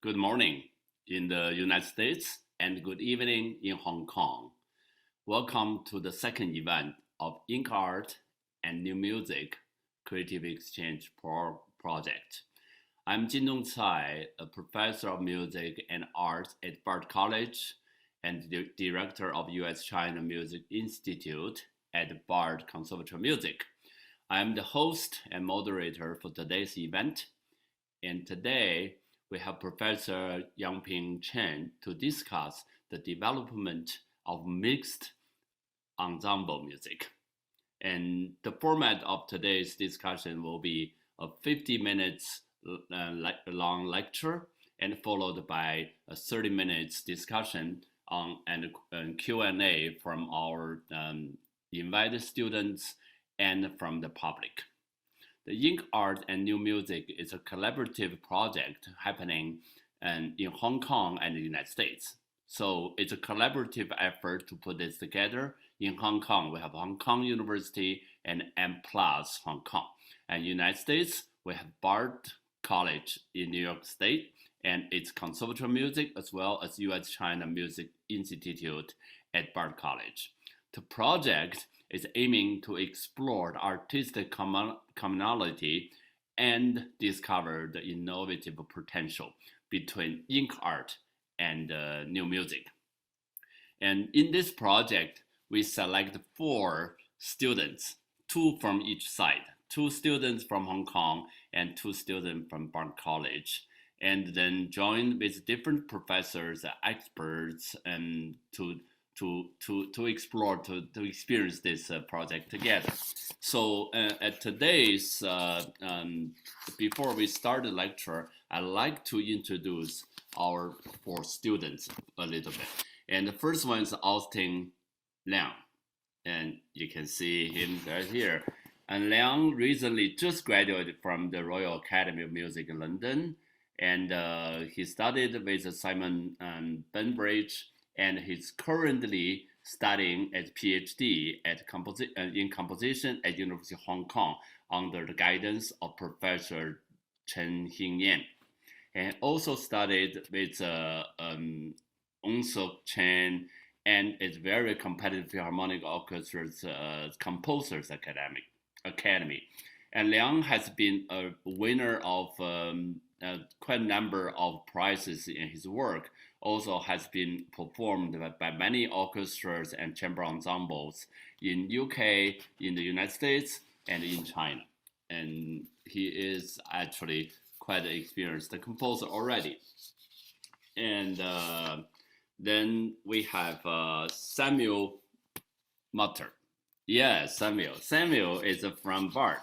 good morning in the United States and good evening in Hong Kong. Welcome to the second event of Ink Art and New Music Creative Exchange Project. I'm Jindong Cai, a professor of music and art at Bard College and the director of US-China Music Institute at Bard Conservatory Music. I'm the host and moderator for today's event, and today we have Professor Yangping Chen to discuss the development of mixed ensemble music. And the format of today's discussion will be a 50 minutes long lecture and followed by a 30 minutes discussion on and Q&A from our invited students and from the public. The Ink Art and New Music is a collaborative project happening in Hong Kong and the United States. So it's a collaborative effort to put this together. In Hong Kong, we have Hong Kong University and M Plus Hong Kong. And United States, we have Bard College in New York State and its Conservatory Music, as well as US-China Music Institute at Bard College. The project is aiming to explore the artistic commonality and discover the innovative potential between ink art and new music. And in this project, we select 4 students, 2 from each side, 2 students from Hong Kong and 2 students from Bard College, and then join with different professors, experts, and to explore, to experience this project together. So at today's, before we start the lecture, I'd like to introduce our 4 students a little bit. And the first one is Austin Liang. And you can see him right here. And Liang recently just graduated from the Royal Academy of Music in London. And he studied with Simon Benbridge, and he's currently studying as PhD in composition at University of Hong Kong under the guidance of Professor Chen Hingyan, and also studied with Ong Sok Chen and its very competitive Philharmonic Orchestra's Composers Academy. And Liang has been a winner of quite a number of prizes in his work, also has been performed by many orchestras and chamber ensembles in UK, in the United States, and in China. And he is actually quite an experienced composer already. And then we have Samuel Mutter. Yes, Samuel. Samuel is from Bard,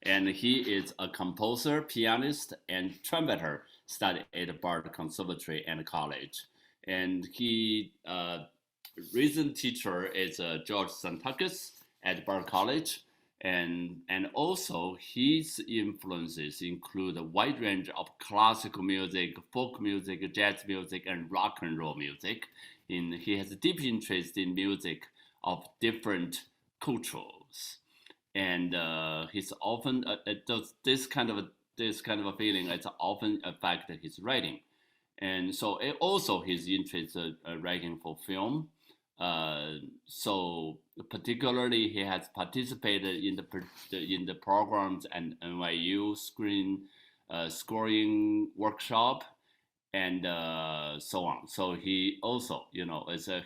and he is a composer, pianist, and trumpeter studied at Bard Conservatory and College. And he recent teacher is George Santakis at Bard College. And also his influences include a wide range of classical music, folk music, jazz music, and rock and roll music. And he has a deep interest in music of different cultures. And he's often does this kind of a feeling. It's often affected his writing, and so also his interest writing for film. So particularly, he has participated in the programs and NYU scoring workshop and so on. So he also,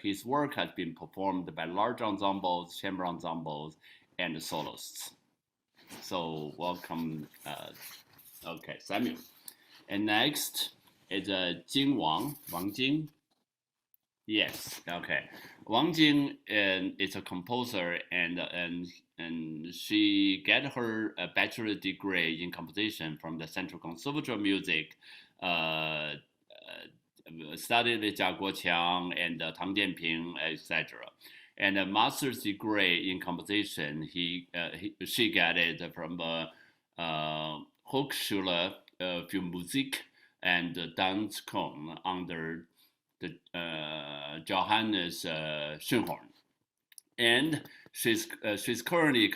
his work has been performed by large ensembles, chamber ensembles, and soloists. So welcome, okay, Samuel. And next is Jing Wang Jing. Yes, okay. Wang Jing is a composer, and she got her bachelor degree in composition from the Central Conservatory of Music. Studied with Jia Guoqiang and Tang Jianping, etc. And a master's degree in composition, she got it from Hochschule für Musik and Danzkunst under the Johannes Schönhorn. And She's currently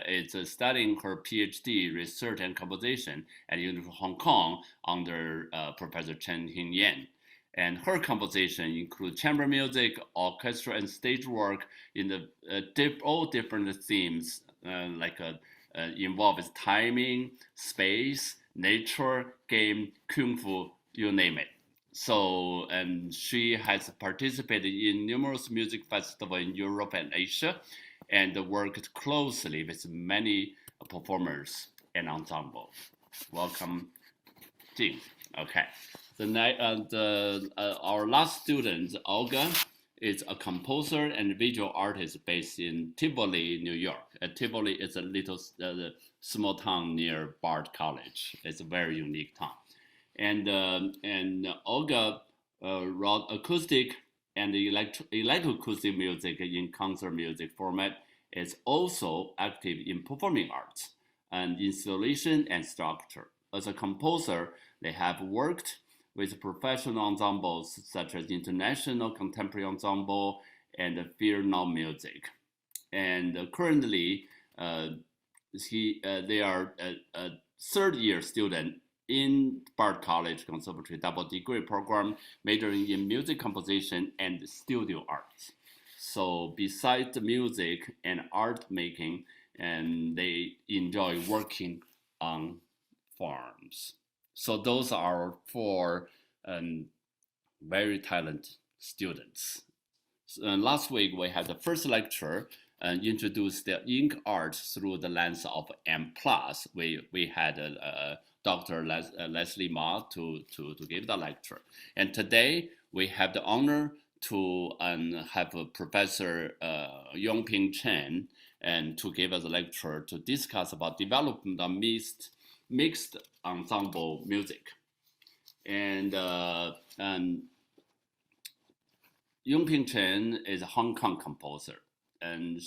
is studying her PhD research and composition at University of Hong Kong under Professor Chen Hingyan. And her composition includes chamber music, orchestra, and stage work in all different themes, involves timing, space, nature, game, kung fu, you name it. So, and she has participated in numerous music festivals in Europe and Asia, and worked closely with many performers and ensembles. Welcome, Jing. Okay. Our last student, Olga, is a composer and visual artist based in Tivoli, New York. Tivoli is a little small town near Bard College. It's a very unique town. And Olga wrote acoustic and electroacoustic music in concert music format. Is also active in performing arts and installation and structure. As a composer, they have worked with professional ensembles such as International Contemporary Ensemble and Fear Not Music. And currently, they are a third-year student in Bard College Conservatory double degree program, majoring in music composition and studio arts. So besides the music and art making, and they enjoy working on farms. So those are four very talented students. Last week we had the first lecture and introduced the ink art through the lens of M+. We had Dr. Leslie Ma to give the lecture. And today we have the honor to have Professor Yongping Chen and to give us a lecture to discuss about development of mixed ensemble music. And Yongping Chen is a Hong Kong composer, and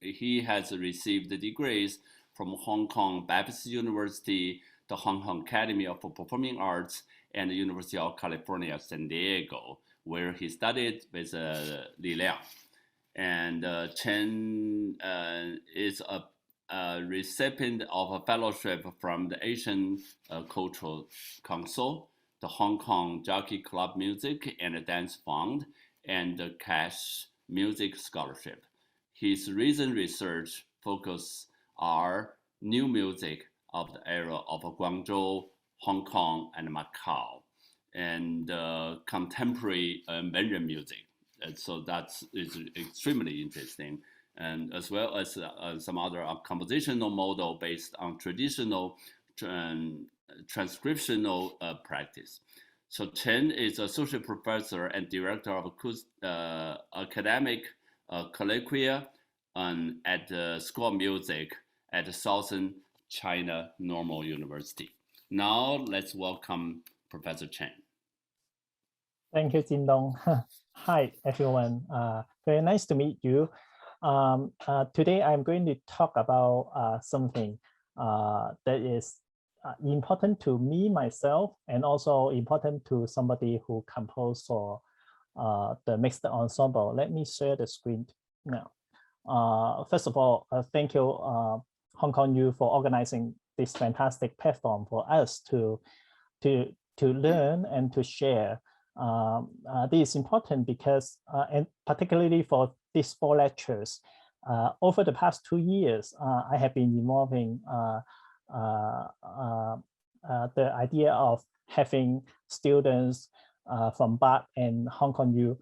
he has received the degrees from Hong Kong Baptist University, the Hong Kong Academy of Performing Arts, and the University of California, San Diego, where he studied with Li Liang. And Chen is a recipient of a fellowship from the Asian Cultural Council, the Hong Kong Jockey Club Music and Dance Fund, and the Cash Music Scholarship. His recent research focus are new music of the era of Guangzhou, Hong Kong, and Macau, and contemporary Mandarin music. And so that is extremely interesting, and as well as some other compositional model based on traditional transcriptional practice. So Chen is associate professor and director of academic colloquia at the School of Music at Southern China Normal University. Now let's welcome Professor Chen. Thank you, Jindong. Hi, everyone. Very nice to meet you. Today, I'm going to talk about something that is important to me, myself, and also important to somebody who composed for the mixed ensemble. Let me share the screen now. First of all, thank you, Hong Kong U, for organizing this fantastic platform for us to learn and to share. This is important because, and particularly for these 4 lectures, over the past 2 years, I have been involving the idea of having students from Bard and Hong Kong U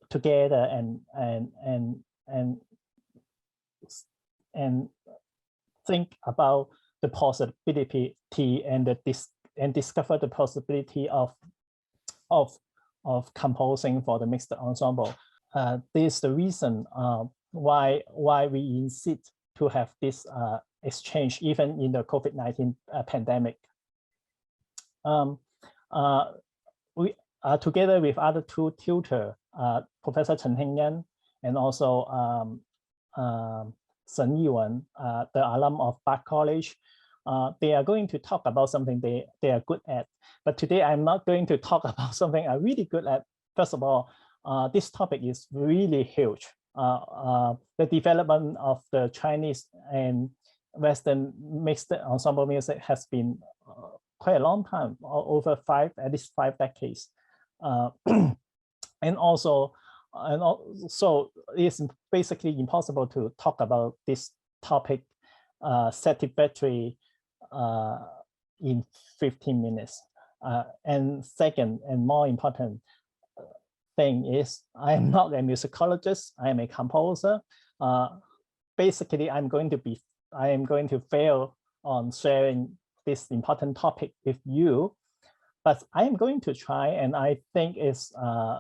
together and think about the possibility and discover the possibility of composing for the mixed ensemble. This is the reason why we insist to have this exchange even in the COVID-19 pandemic. We are together with other 2 tutors, Professor Chen Hingyan and also Shen Yiwen, the alum of Bard College. They are going to talk about something they are good at. But today I'm not going to talk about something I'm really good at. First of all, this topic is really huge. the development of the Chinese and Western mixed ensemble music has been quite a long time, over at least 5 decades. And also it's basically impossible to talk about this topic satisfactorily in 15 minutes. And second, and more important thing is, I am not a musicologist. I am a composer. Basically, I am going to fail on sharing this important topic with you, but I am going to try, and I think it's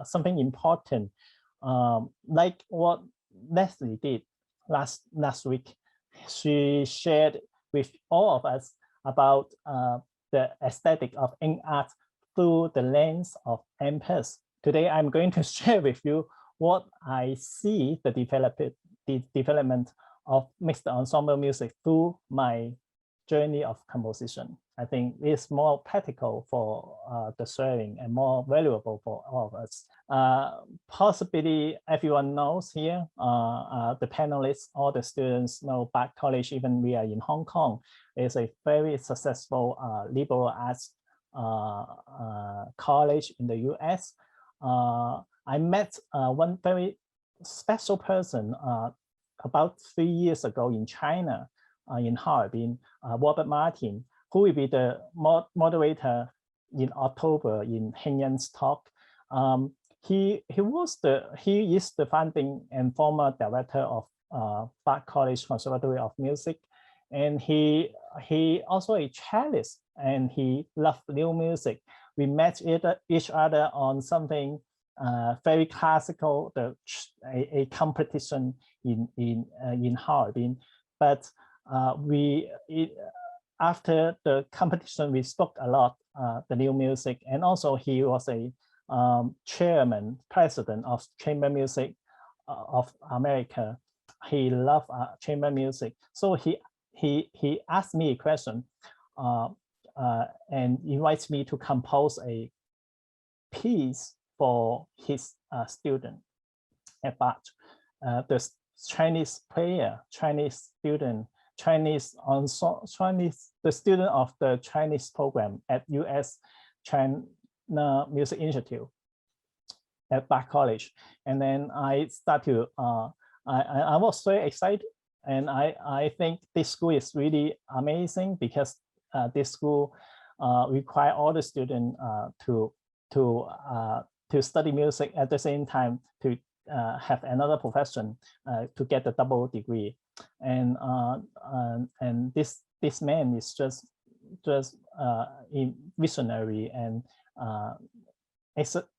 something important, like what Leslie did last week. She shared with all of us about the aesthetic of ink art through the lens of MPES. Today, I'm going to share with you what I see the development of mixed ensemble music through my journey of composition. I think it's more practical for the sharing and more valuable for all of us. Possibly everyone knows here, the panelists, all the students know Bard College, even we are in Hong Kong, is a very successful liberal arts college in the US. I met one very special person about 3 years ago in China, in Harbin, Robert Martin, who will be the moderator in October in Heng Yan's talk. He is the founding and former director of Bard College Conservatory of Music, and he also a cellist, and he loved new music. We met each other on something very classical, a competition in Harbin, but after the competition, we spoke a lot the new music, and also he was a president of Chamber Music of America. He loved chamber music, so he asked me a question and invites me to compose a piece for his student at Bard. The Chinese player, Chinese student, the student of the Chinese program at US China Music Institute at Bard College. And then I started I was very excited, and I think this school is really amazing because this school require all the students to study music at the same time to have another profession to get a double degree, and this man is just visionary and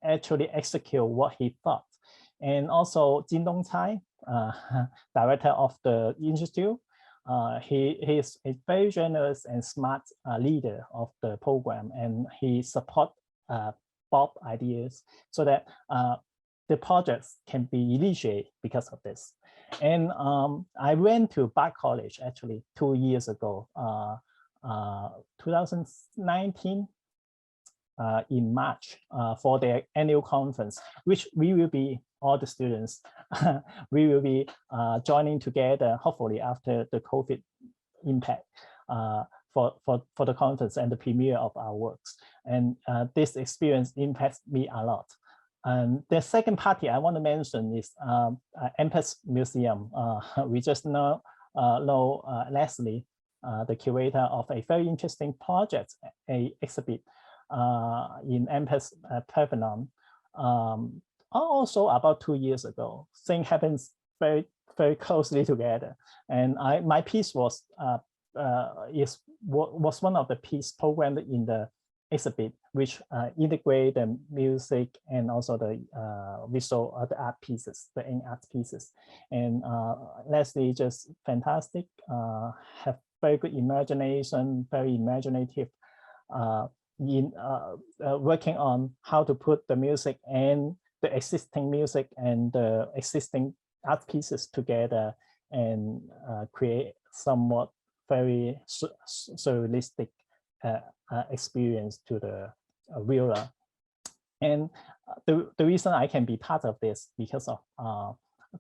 actually execute what he thought. And also Jin Dongcai, director of the institute, he is a very generous and smart leader of the program, and he support Bob ideas so that the projects can be initiated because of this. And I went to Bard College actually 2 years ago, 2019, in March, for their annual conference, which we will be, all the students, we will be joining together, hopefully after the COVID impact, for the conference and the premiere of our works. And this experience impacts me a lot. And the second party I want to mention is MPES Museum. We just know Leslie, the curator of a very interesting project, a exhibit in MPES Pavilion. Also about 2 years ago. Things happens very, very closely together. And my piece was one of the piece programmed in the exhibit, which integrate the music and also the visual, the art pieces, the art pieces. And Leslie just fantastic, have very good imagination, very imaginative, in working on how to put the music and the existing music and the existing art pieces together and create somewhat very surrealistic experience to the viewer. And the reason I can be part of this because of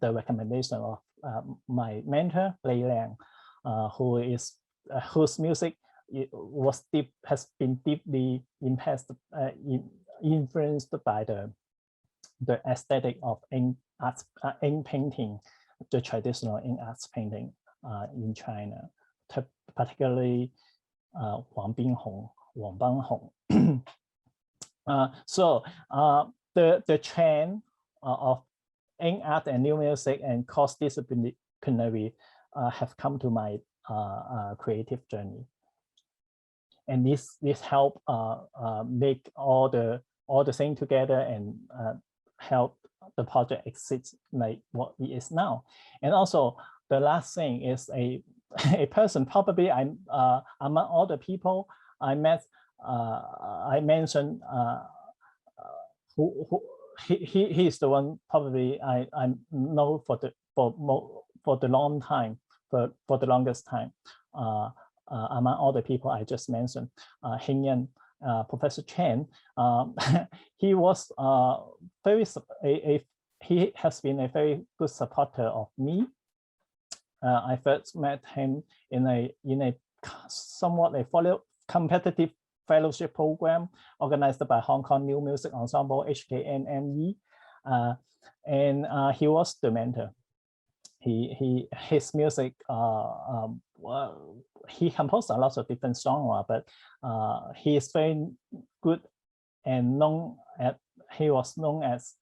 the recommendation of my mentor Lei Liang, whose music has been deeply influenced by the aesthetic of ink painting, the traditional ink arts painting in China, particularly Wang Banhong. So the trend of ink art and new music and cross-disciplinary have come to my creative journey, and this help make all the thing together and help the project exist like what it is now. And also the last thing is a person, probably I'm among all the people I met, I mentioned who he is the one probably I know for the long time, for the longest time, among all the people I just mentioned. Heng Yan, Professor Chen, he was he has been a very good supporter of me. I first met him in a somewhat competitive fellowship program organized by Hong Kong New Music Ensemble, HKNME, and he was the mentor. His music, he composed a lot of different genres, but he is very good and he was known as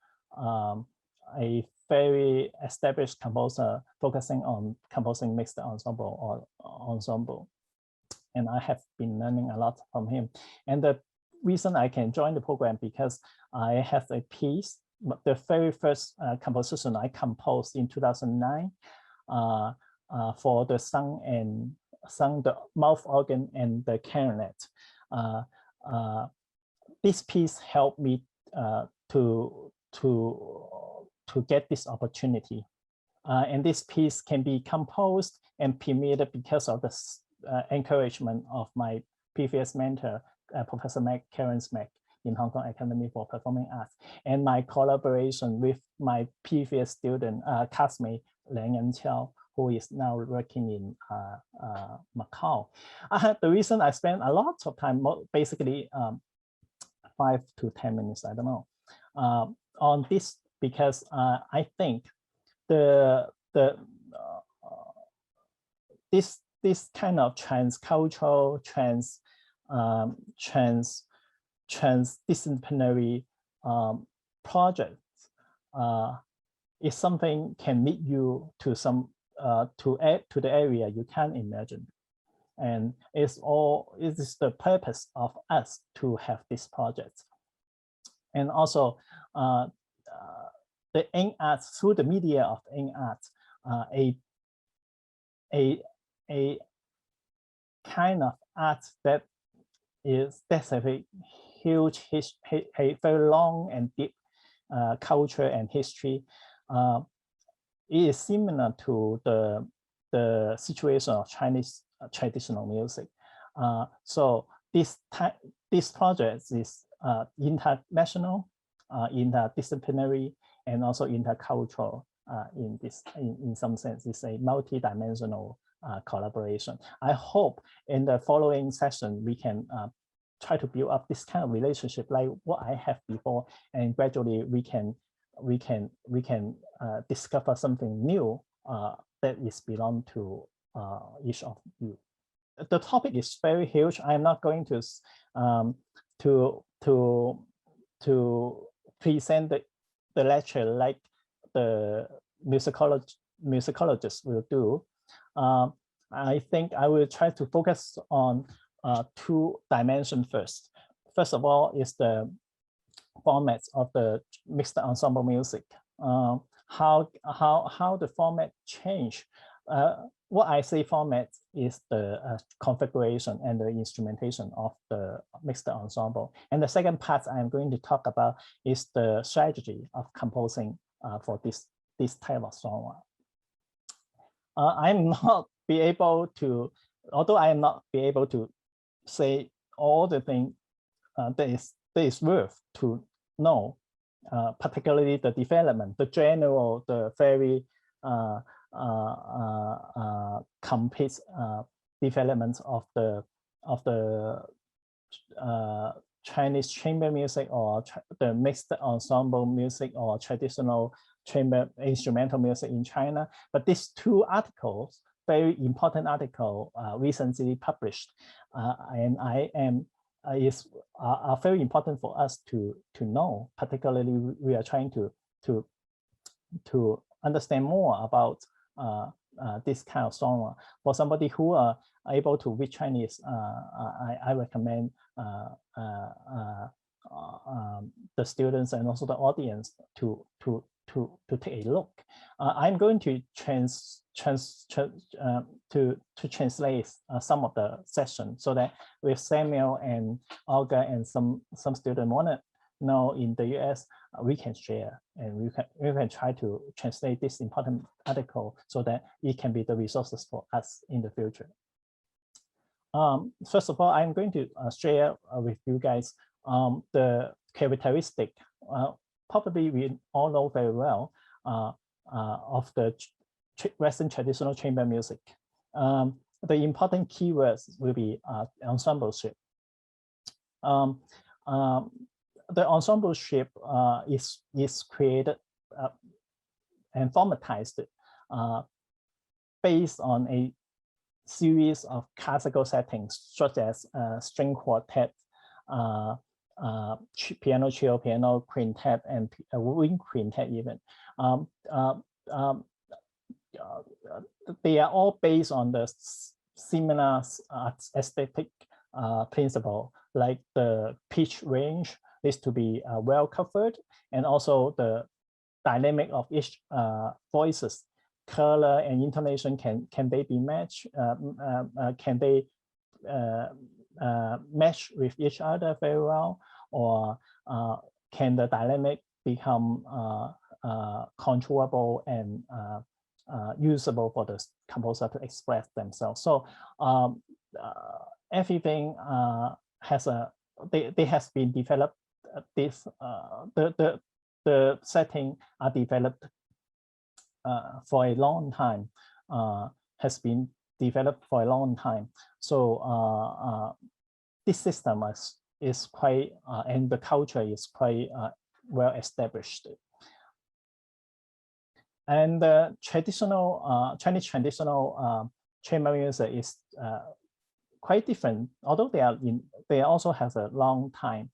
a very established composer focusing on composing mixed ensemble or ensemble. And I have been learning a lot from him. And the reason I can join the program because I have a piece, the very first composition I composed in 2009 for the sung, the mouth organ and the clarinet. This piece helped me to get this opportunity. And this piece can be composed and premiered because of the encouragement of my previous mentor, Professor Karen Smack in Hong Kong Academy for Performing Arts, and my collaboration with my previous student, classmate Liang Yanqiao, who is now working in Macau. The reason I spent a lot of time, basically 5 to 10 minutes, I don't know, on this, because I think this kind of transcultural, transdisciplinary projects is something can lead you to some to the area you can't imagine, and it is the purpose of us to have this project. And also the ink arts, through the media of ink arts, a kind of art that that's a very huge a very long and deep culture and history. It is similar to the situation of Chinese traditional music. So this project is international, interdisciplinary, and also intercultural. In some sense, it's a multi-dimensional collaboration. I hope in the following session we can try to build up this kind of relationship like what I have before, and gradually we can discover something new that is belong to each of you. The topic is very huge. I'm not going to present the lecture like the musicologists will do. I think I will try to focus on 2 dimensions first. First of all is the formats of the mixed ensemble music. How the format change. What I say format is the configuration and the instrumentation of the mixed ensemble. And the second part I'm going to talk about is the strategy of composing for this type of genre. I'm not be able to, although I am not be able to say all the things that is worth to know particularly the development, the general, the very complete development of the Chinese chamber music, or the mixed ensemble music, or traditional chamber instrumental music in China. But these two articles, very important article, recently published, and are very important for us to know. Particularly, we are trying to understand more about this kind of genre. For somebody who are able to read Chinese, I recommend the students and also the audience to take a look. I'm going to translate some of the session, so that with Samuel and Olga and some students want to know in the US, we can share, and we can try to translate this important article so that it can be the resources for us in the future. First of all, I'm going to share with you guys the characteristic, probably we all know very well, of the Western traditional chamber music. The important keywords will be ensembleship. The ensembleship is created and formatized based on a series of classical settings, such as string quartet, piano trio, piano quintet, and wind quintet even. They are all based on the similar aesthetic principle, like the pitch range is to be well covered, and also the dynamic of each voices, color and intonation, can they be matched? Can they match with each other very well, or can the dynamic become controllable and usable for the composer to express themselves? So everything has been developed. This the setting are developed for a long time, has been developed for a long time. So this system is quite, and the culture is quite well established. And the traditional Chinese traditional chamber music is quite different, although they also have a long time.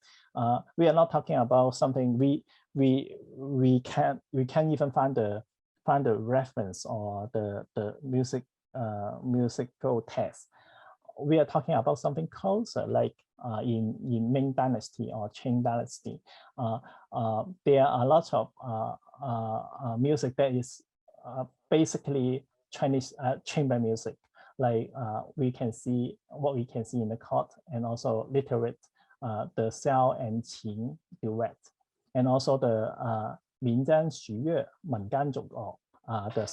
We are not talking about something we can't even find the reference or the musical text. We are talking about something closer, like in Ming Dynasty or Qing Dynasty. There are lots of music that is basically Chinese chamber music, like we can see in the court, and also literate the Xiao and Qin duet, and also the Minzhan Xuyue, Mengan Zhongguo, the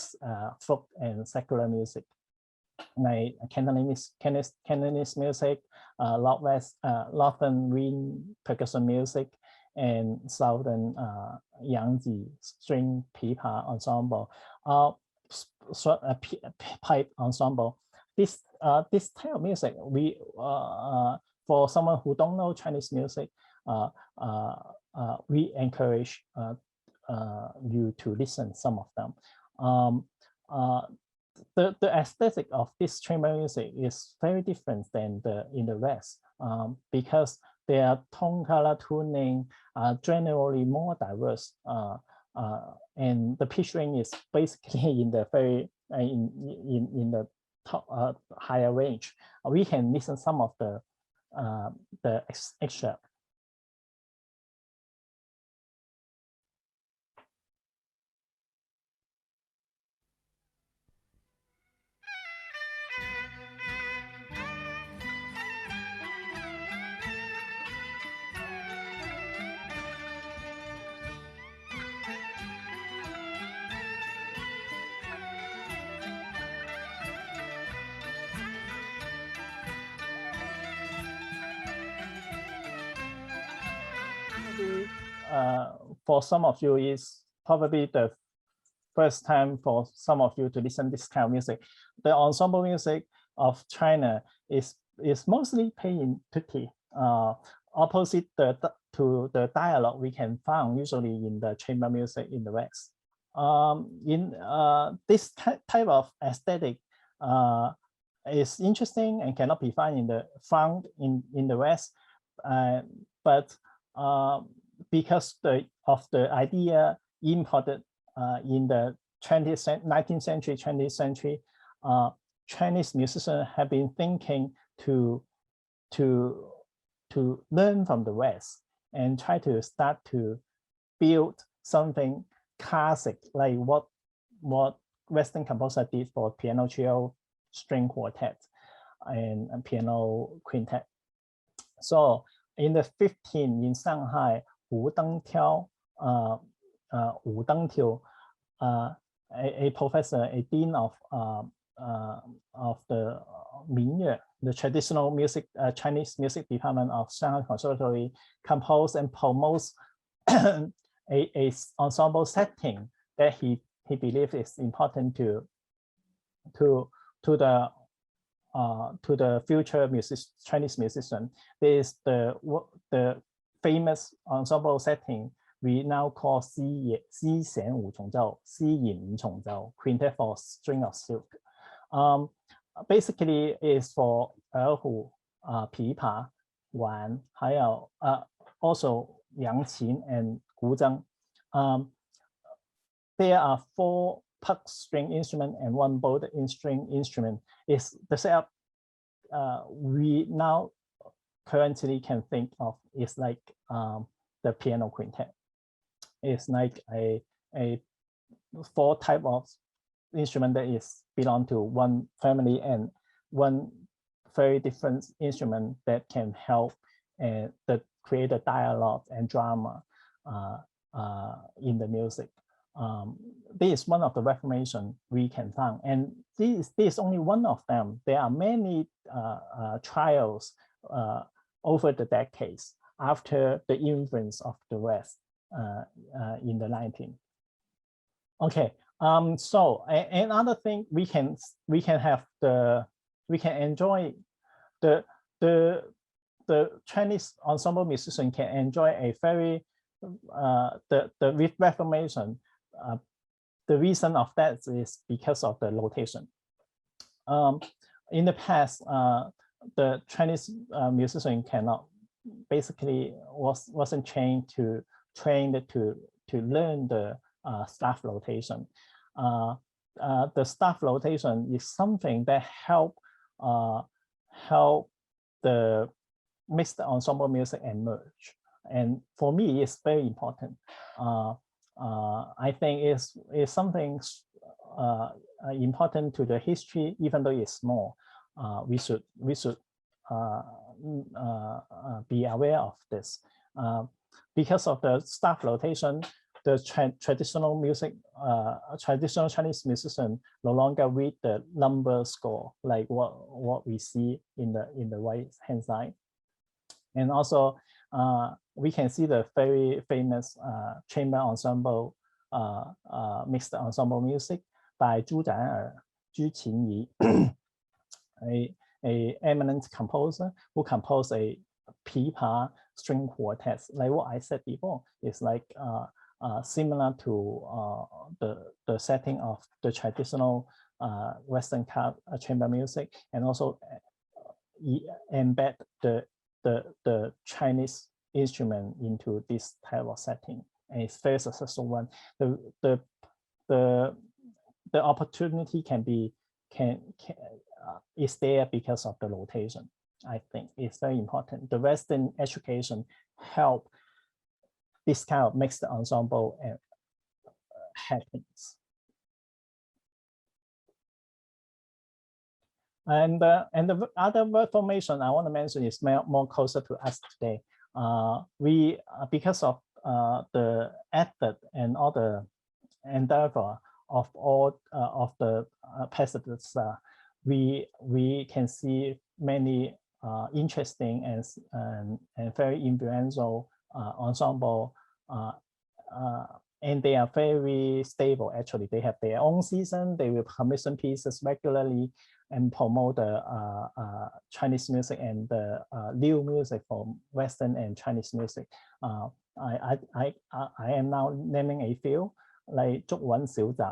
folk and secular music, like Cantonese music, Northern wind percussion music, and Southern Yangtze string pipa ensemble, pipe ensemble. This type of music, we for someone who don't know Chinese music, we encourage you to listen some of them. The aesthetic of this chamber music is very different than in the West, because their tone color tuning are generally more diverse, and the pitch range is basically in the very in the top, higher range. We can listen some of the excerpt. for some of you is probably the first time for some of you to listen this kind of music. The ensemble music of China is mostly played in tutti, opposite to the dialogue we can find usually in the chamber music in the West. In this type of aesthetic is interesting and cannot be found in the West, but because of the idea imported in the 19th century, 20th century, Chinese musicians have been thinking to learn from the West and try to start to build something classic, like what Western composer did for piano trio, string quartet, and piano quintet. So in the 15th in Shanghai, Wu Dengtiao, a professor, a dean of the Mingyue, the traditional music, Chinese music department of Shanghai Conservatory, composed and promotes a ensemble setting that he believes is important to the future Chinese musician. There is the famous ensemble setting we now call 西弦五重奏, 西引五重奏, Quintet for String of Silk. Basically is for 二胡, 琵琶, 管, 还有 also 扬琴 and 古筝. There are 4 plucked string instrument and 1 bowed string instrument. Is the setup we now currently can think of is like the piano quintet. It's like a 4 type of instrument that is belong to one family and one very different instrument that can help that create a dialogue and drama in the music. This is one of the reformation we can find, and this is only one of them. There are many trials over the decades after the influence of the West in the 19th. Okay, so another thing we can enjoy the Chinese ensemble musician can enjoy a very the reformation. The reason of that is because of the notation. In the past, the Chinese musician cannot basically wasn't trained to learn the staff notation. The staff notation is something that help the mixed ensemble music emerge, and for me it's very important. I think it's something important to the history, even though it's small. We should be aware of this. Because of the staff notation, the traditional Chinese musician no longer read the number score like what we see in the right hand side, and also we can see the very famous chamber ensemble, mixed ensemble music by Zhu Zhaner, Zhu Qinyi, a eminent composer who composed a pipa string quartet. Like what I said before, it's like similar to the setting of the traditional Western chamber music, and also embed the Chinese instrument into this type of setting, and it's very successful one. The opportunity is there because of the notation. I think it's very important. The Western education help this kind of mixed ensemble happens. And the other word formation I want to mention is more closer to us today. We because of the effort and all the endeavor of all of the precedents, we can see many interesting and very influential ensemble and they are very stable. Actually, they have their own season. They will commission pieces regularly and promote the Chinese music and the new music from Western and Chinese music. I am now naming a few, like 竹韻小集,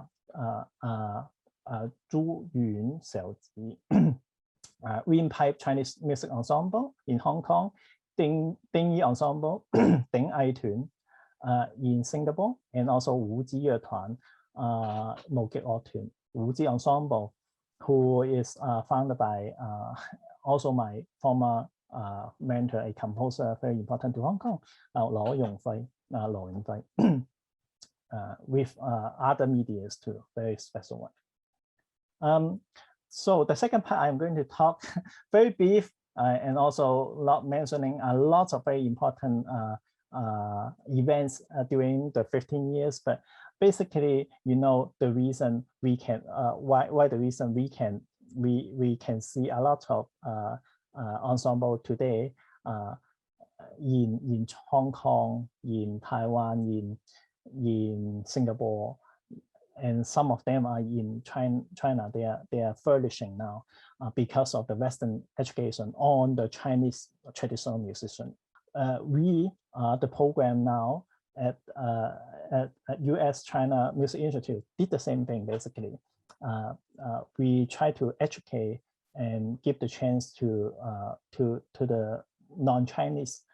珠苑小集, Windpipe Chinese Music Ensemble in Hong Kong, Ding Yi Ensemble, Ding Ai Tuan in Singapore, and also Wu Ji Yue Tuan, Mo Gek O Tuan, Wu Ji Ensemble, who is founded by also my former mentor, a composer very important to Hong Kong, Luo Yongfei, with other medias too, very special one. So the second part, I'm going to talk very brief and also not mentioning a lot of very important events during the 15 years, but basically, you know, the reason we can why the reason we can see a lot of ensemble today in Hong Kong, in Taiwan, in Singapore, and some of them are in China. They are flourishing now because of the Western education on the Chinese traditional musician. The program now at US China Music Institute did the same thing basically. We try to educate and give the chance to the non-Chinese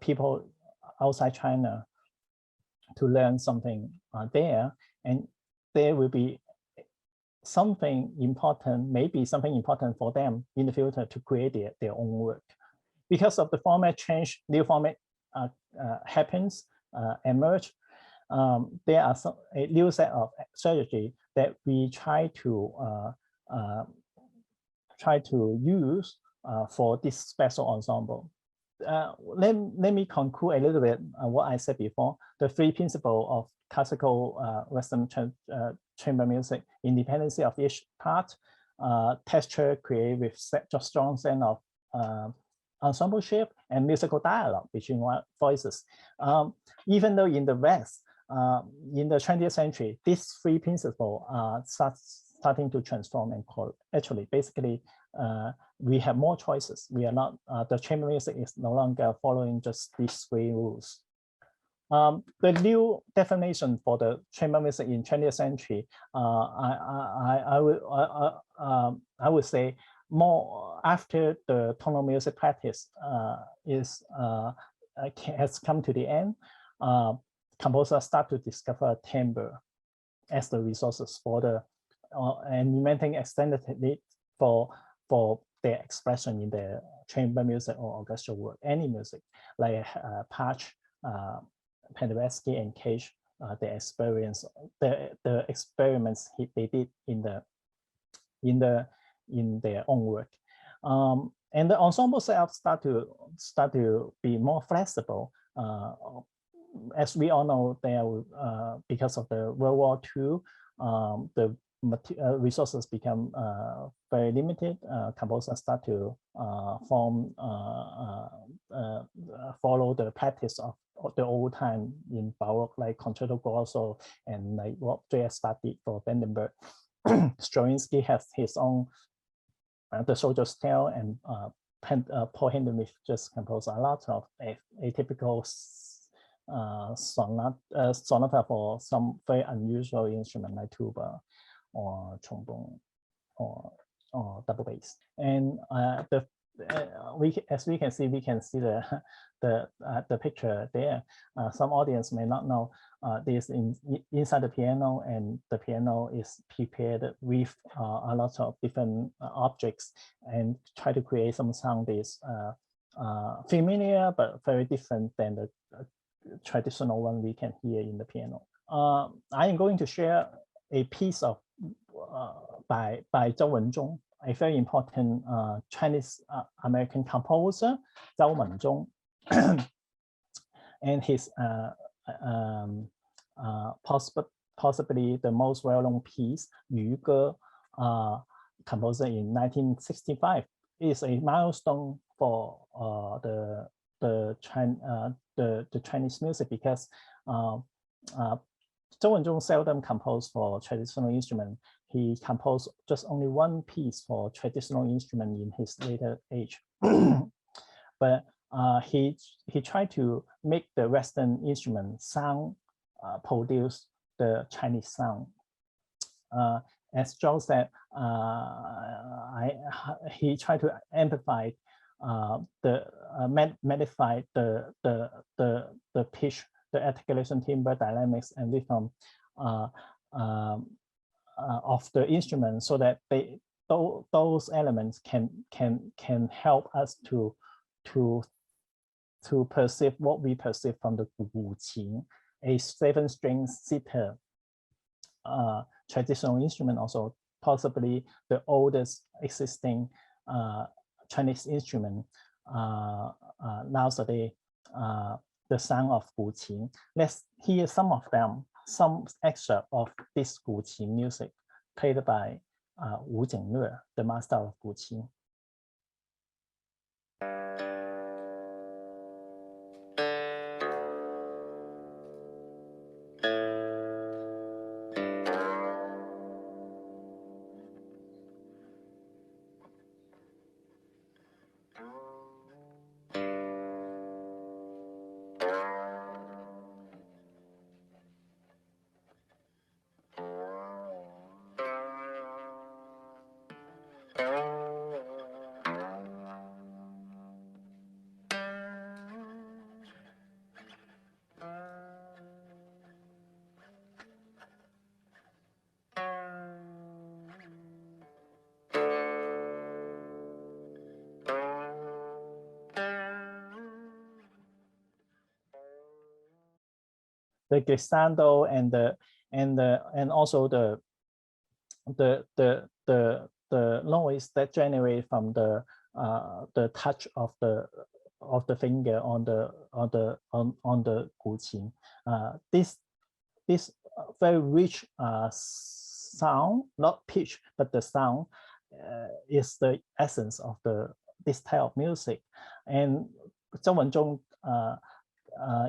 people outside China to learn something there, and there will be something important, maybe something important for them in the future to create their own work. Because of the format change, new format happens, emerge. There are a new set of strategy that we try to use for this special ensemble. Let me conclude a little bit what I said before. The three principles of classical Western chamber music: independency of each part, texture created with just strong sense of ensembleship, and musical dialogue between voices. Even though in the West, in the 20th century, these three principles are starting to transform and actually, basically, we have more choices. We are not, the chamber music is no longer following just these three rules. The new definition for the chamber music in 20th century, I would say more after the tonal music practice has come to the end, composers start to discover timbre as the resources for the and inventing extended technique for their expression in their chamber music or orchestral work, any music like Patch, Penderecki, and Cage. The experience, the experiments they did in their own work, and the ensemble setup start to be more flexible. As we all know, because of the World War II, the resources become very limited. Composers start to follow the practice of the old time in Baroque, like Concerto Grosso and like what J.S. Bach did for Vandenberg. Stravinsky has his own the Soldier's Tale, and Paul Hindemith just composed a lot of atypical sonata for some very unusual instrument like tuba or trombone or double bass. And as we can see the picture there. Some audience may not know this inside the piano, and the piano is prepared with a lot of different objects, and try to create some sound that is familiar but very different than the traditional one we can hear in the piano. I am going to share a piece of by Zhou Wenzhong, a very important Chinese American composer, Zhao Wenzhong, and his possibly the most well-known piece, Yu Ge, composed in 1965, is a milestone for the the Chinese music, because Zhou Wenzhong seldom composed for traditional instrument. He composed just only one piece for traditional instrument in his later age. But he tried to make the Western instrument sound, produce the Chinese sound. As Joe said, he tried to amplify magnify the pitch, the articulation, timbre, dynamics, and rhythm of the instrument, so that those elements can help us to perceive what we perceive from the guqin, a 7-string sitar, traditional instrument, also possibly the oldest existing Chinese instrument nowadays, the sound of guqin. Let's hear some of them, some excerpt of this guqin music played by Wu Jingle, the master of guqin. The glissando and also the noise that generate from the touch of the finger on the guqin. This very rich sound, not pitch, but the sound is the essence of this type of music. And Zhou Wenzhong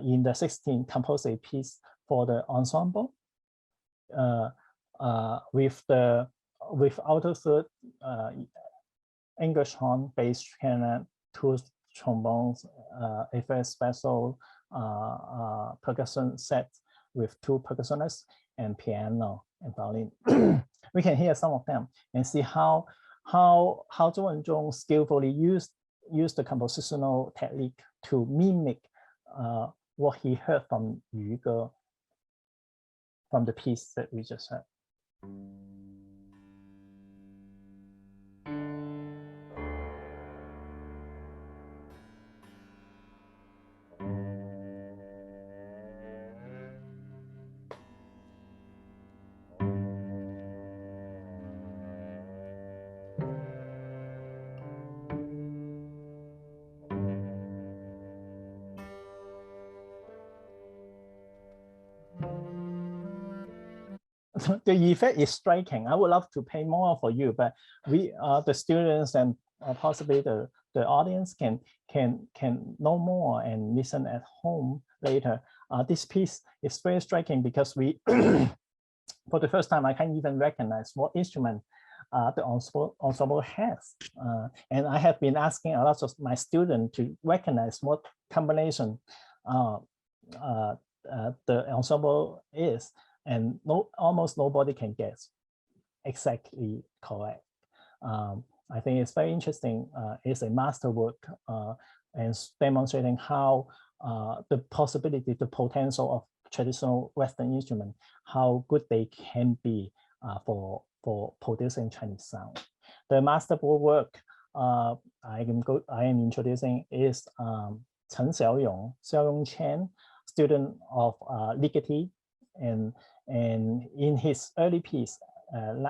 in the 16th composed a piece for the ensemble with outer third, English horn, bass, clarinet, 2 trombones, a very special percussion set with 2 percussionists, and piano and violin. We can hear some of them and see how Zhou Wenzhong skillfully used the compositional technique to mimic what he heard from Yu Ge, from the piece that we just heard. The effect is striking. I would love to play more for you, but we, the students and possibly the audience can know more and listen at home later. This piece is very striking because we, for the first time, I can't even recognize what instrument the ensemble has. And I have been asking a lot of my students to recognize what combination the ensemble is. And almost nobody can guess exactly correct. I think it's very interesting. It's a masterwork and demonstrating how the possibility, the potential of traditional Western instrument, how good they can be for producing Chinese sound. The masterful work I am introducing is Chen Xiaoyong Chen, student of Ligeti. And in his early piece in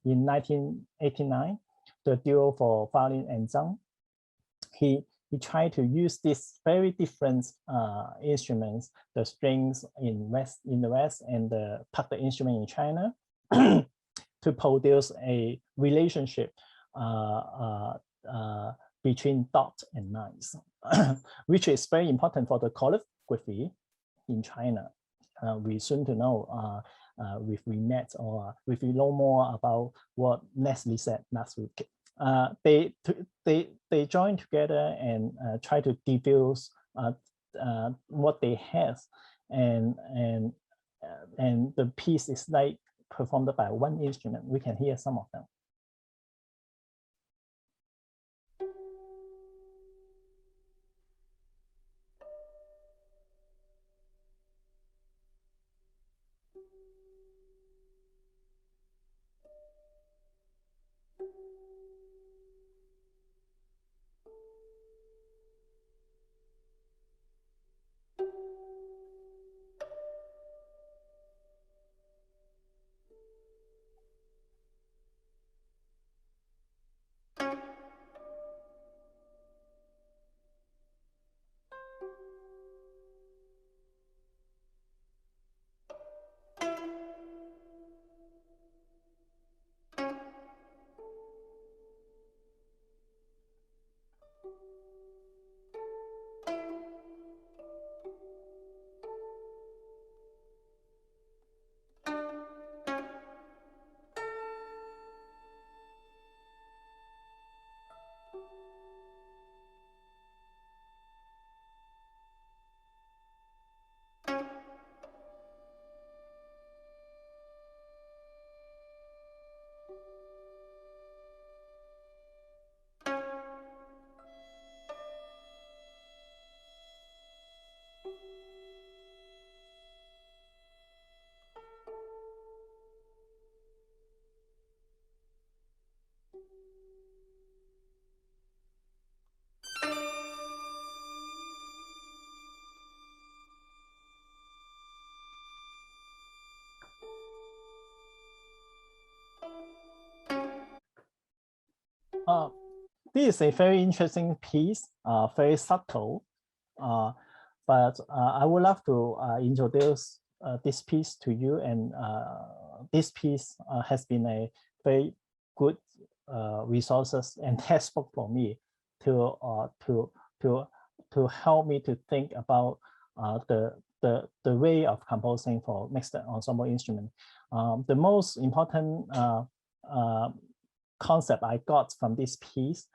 1989, the duo for violin and zhang, he tried to use these very different instruments, the strings in the West and the puppet instrument in China, to produce a relationship between dots and lines, which is very important for the calligraphy in China. We soon to know if we met or if we know more about what Nestle said last week. They join together and try to diffuse what they have, and the piece is like performed by one instrument. We can hear some of them. This is a very interesting piece, very subtle, but I would love to introduce this piece to you, and this piece has been a very good resources and textbook for me to help me to think about the way of composing for mixed ensemble instrument. The most important concept I got from this piece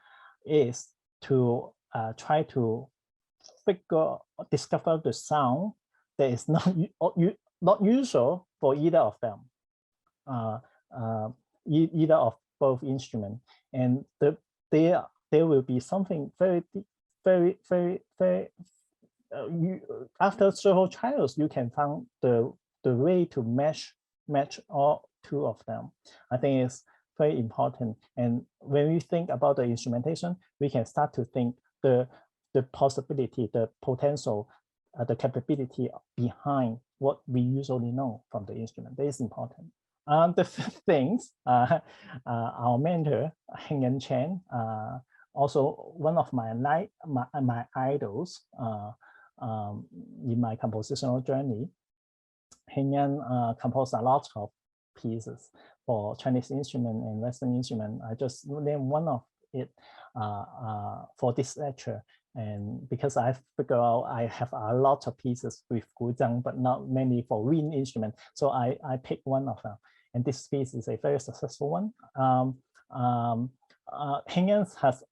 is to try to discover the sound that is not usual for either of them, either of both instruments, and there will be something very after several trials you can find the way to match all two of them. I think it's very important, and when we think about the instrumentation, we can start to think the possibility, the potential, the capability behind what we usually know from the instrument. That is important. The fifth things, our mentor, Heng-Yen Chen, also one of my idols in my compositional journey. Heng-Yen composed a lot of pieces for Chinese instrument and Western instrument. I just named one of it for this lecture. And because I figured out I have a lot of pieces with guzheng, but not many for wind instrument, so I picked one of them. And this piece is a very successful one. Heng-Yen has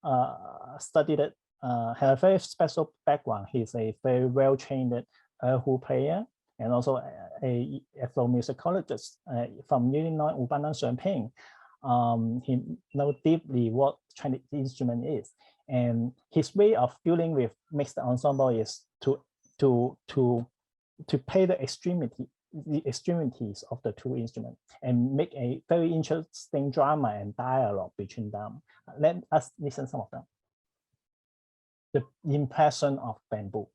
studied it, had a very special background. He's a very well-trained erhu player, and also a ethnomusicologist from Illinois, Urbana-Champaign. He knows deeply what Chinese instrument is, and his way of dealing with mixed ensemble is to play the extremities of the two instruments and make a very interesting drama and dialogue between them. Let us listen to some of them. The Impression of Bamboo.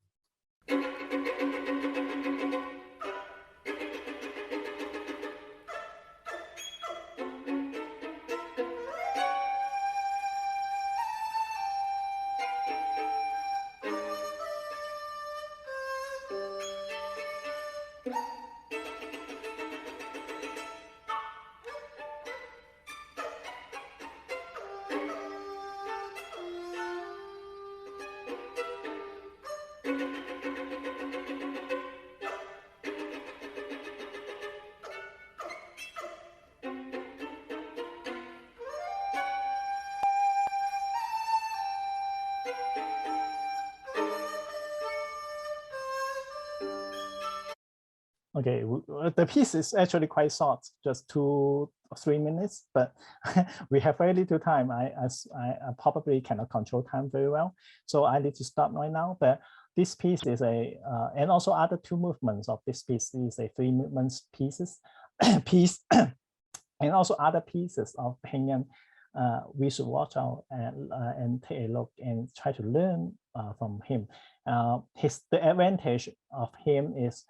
Okay, the piece is actually quite short, just 2 or 3 minutes, but we have very little time. I probably cannot control time very well, so I need to stop right now. But this piece is and also other 2 movements of this piece is a 3 movements piece, and also other pieces of Peng Yan. We should watch out and take a look and try to learn from him. The advantage of him is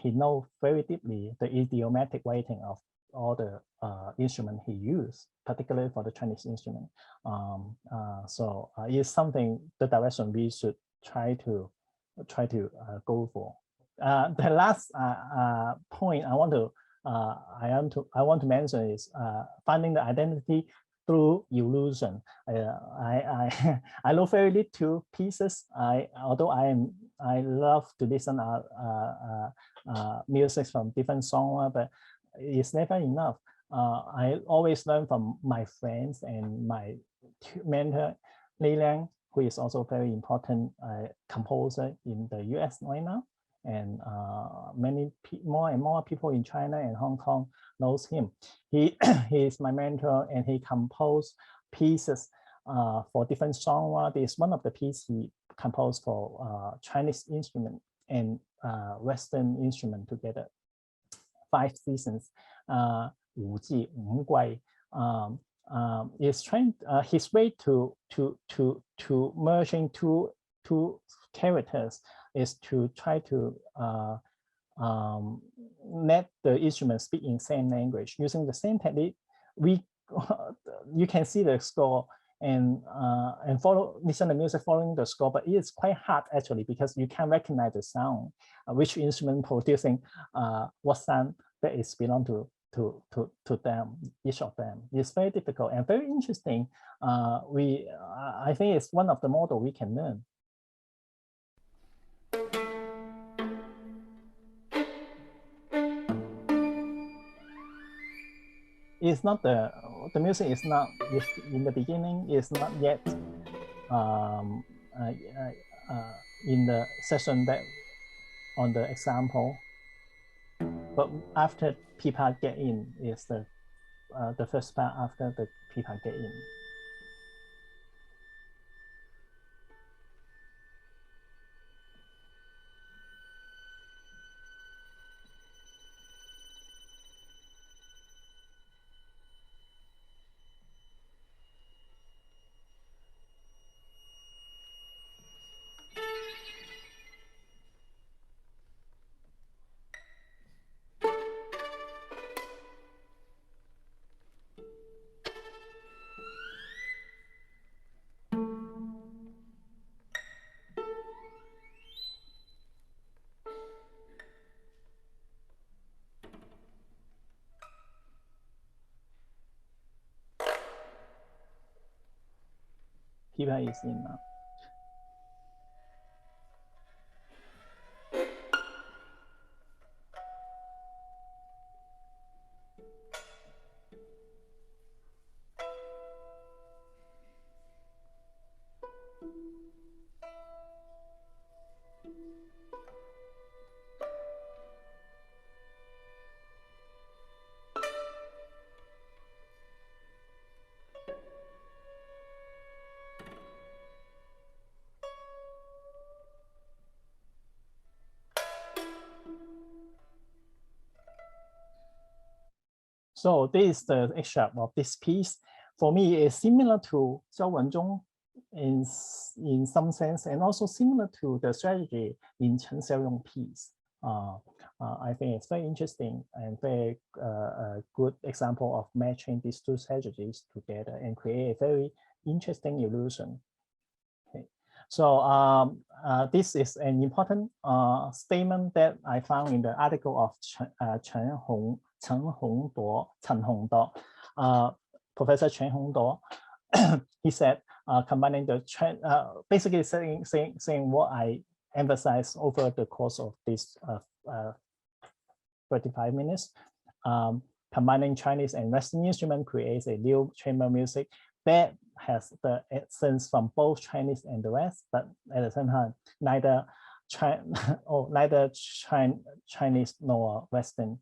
he knows very deeply the idiomatic writing of all the instrument he used, particularly for the Chinese instrument. So it's something, the direction we should try to go for. The last point I want to mention is finding the identity through illusion. I know very little pieces. Although I love to listen music from different genres, but it's never enough. I always learn from my friends and my mentor, Li Liang, who is also very important composer in the US right now. And more and more people in China and Hong Kong knows him. He is my mentor, and he composed pieces for different genres. This is one of the pieces he composed for Chinese instrument and Western instrument together. 5 seasons, 五季五怪, is trying his way to merging two characters is to try to let the instrument speak in same language using the same technique. You can see the score and listen to music following the score, but it's quite hard actually because you can't recognize the sound, which instrument producing what sound that is belong to them, each of them. It's very difficult and very interesting. I think it's one of the model we can learn. It's not the music is not in the beginning, is not yet in the session that on the example, but after people get in is the first part after the people get in. People is in now. So this is the extract of this piece. For me, it's similar to Zhao Wenzhong in some sense, and also similar to the strategy in Chen Xiaoyong piece. I think it's very interesting and very good example of matching these 2 strategies together and create a very interesting illusion. Okay. So this is an important statement that I found in the article of Chen Hongduo, Professor Chen Hongduo. He said, combining the basically saying what I emphasized over the course of this 35 minutes. Combining Chinese and Western instrument creates a new chamber music that has the essence from both Chinese and the West, but at the same time, neither neither Chinese nor Western.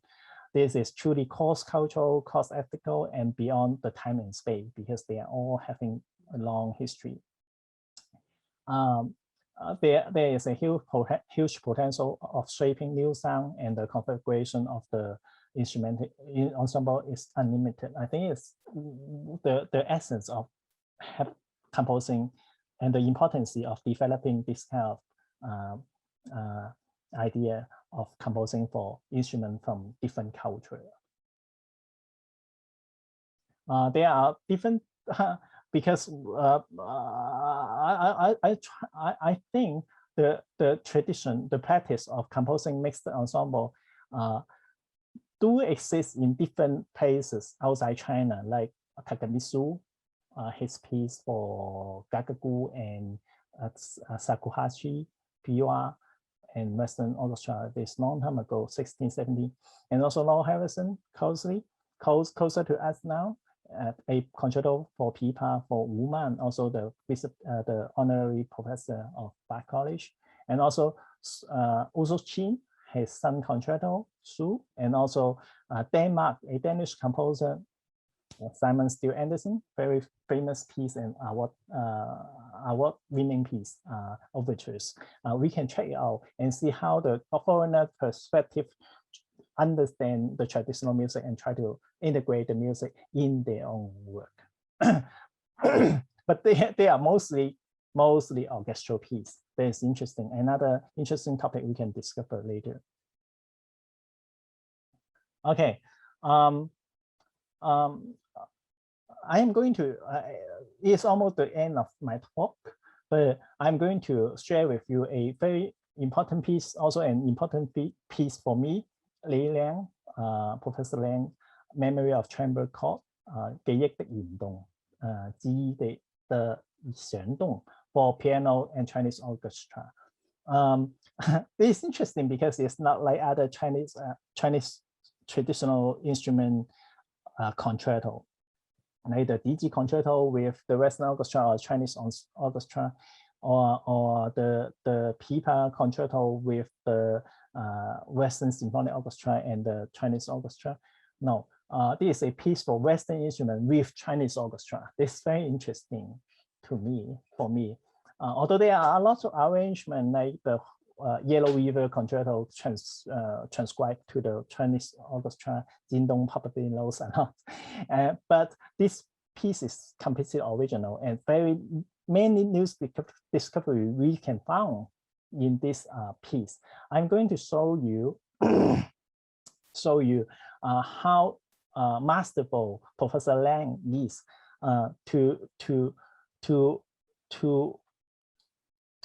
This is truly cross-cultural, cross-ethical, and beyond the time and space because they are all having a long history. There is a huge potential of shaping new sound, and the configuration of the instrument ensemble is unlimited. I think it's the essence of composing and the importance of developing this kind of idea of composing for instruments from different culture. There are different because I think the tradition, the practice of composing mixed ensemble do exist in different places outside China, like Takemitsu, his piece for Gagagu and Shakuhachi, Biwa, and Western Orchestra this long time ago, 1670, and also Lowell Harrison, closer to us now, a concerto for pipa for Wu Man, also the honorary professor of Bach College, and also Uzo Chin, his son concerto, Su, and also Denmark, a Danish composer, Simon Steele Anderson, very famous piece and award-winning piece, overtures. We can check it out and see how the foreigner perspective understand the traditional music and try to integrate the music in their own work. But they are mostly orchestral piece. That is interesting. Another interesting topic we can discover later. Okay. I am going to, it's almost the end of my talk, but I'm going to share with you a very important piece, also an important piece for me, Li Liang, Professor Liang, Memory of Chamber Chord, 記憶的弦動, 記憶的旋動 for piano and Chinese orchestra. It's interesting because it's not like other Chinese traditional instrument concerto, like the DG concerto with the Western orchestra or Chinese orchestra, or the pipa concerto with the Western symphonic orchestra and the Chinese orchestra. No, this is a piece for Western instrument with Chinese orchestra. This is very interesting to me, for me. Although there are lots of arrangements like the Yellow River Concerto transcribed to the Chinese orchestra, Jindong probably knows a lot. But this piece is completely original and very many new discovery we can find in this piece. I'm going to show you how masterful Professor Liang is to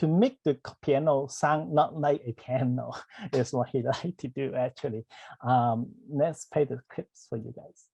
make the piano sound not like a piano. Is what he likes to do actually. Let's play the clips for you guys.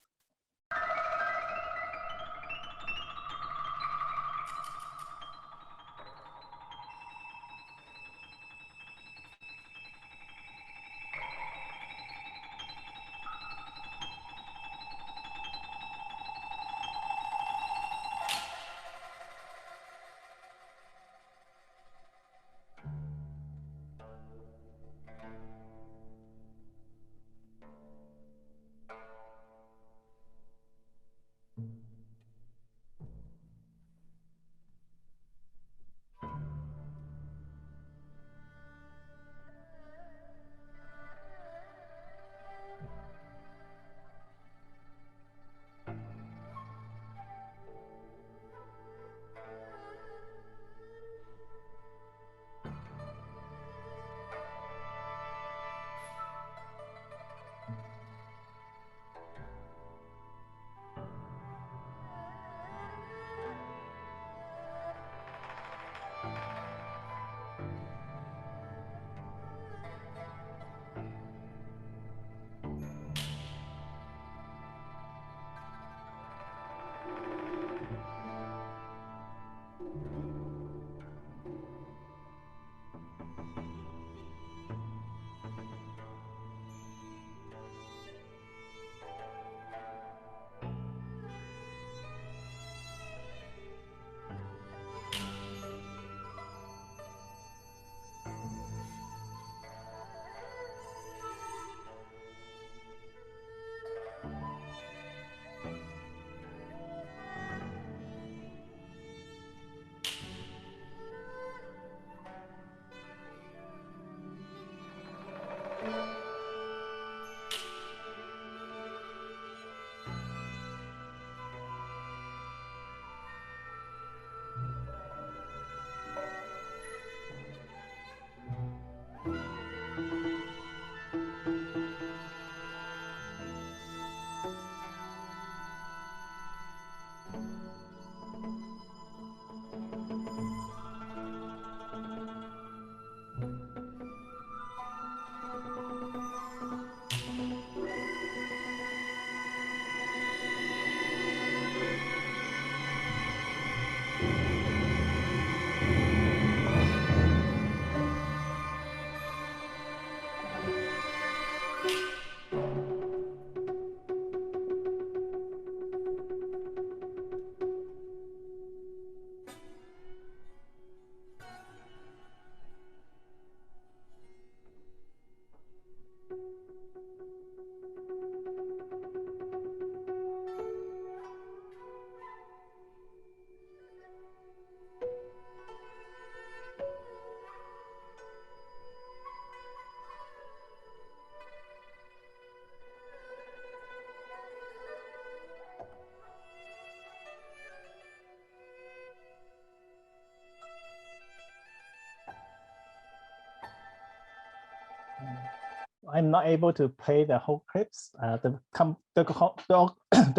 I'm not able to play the whole clips. The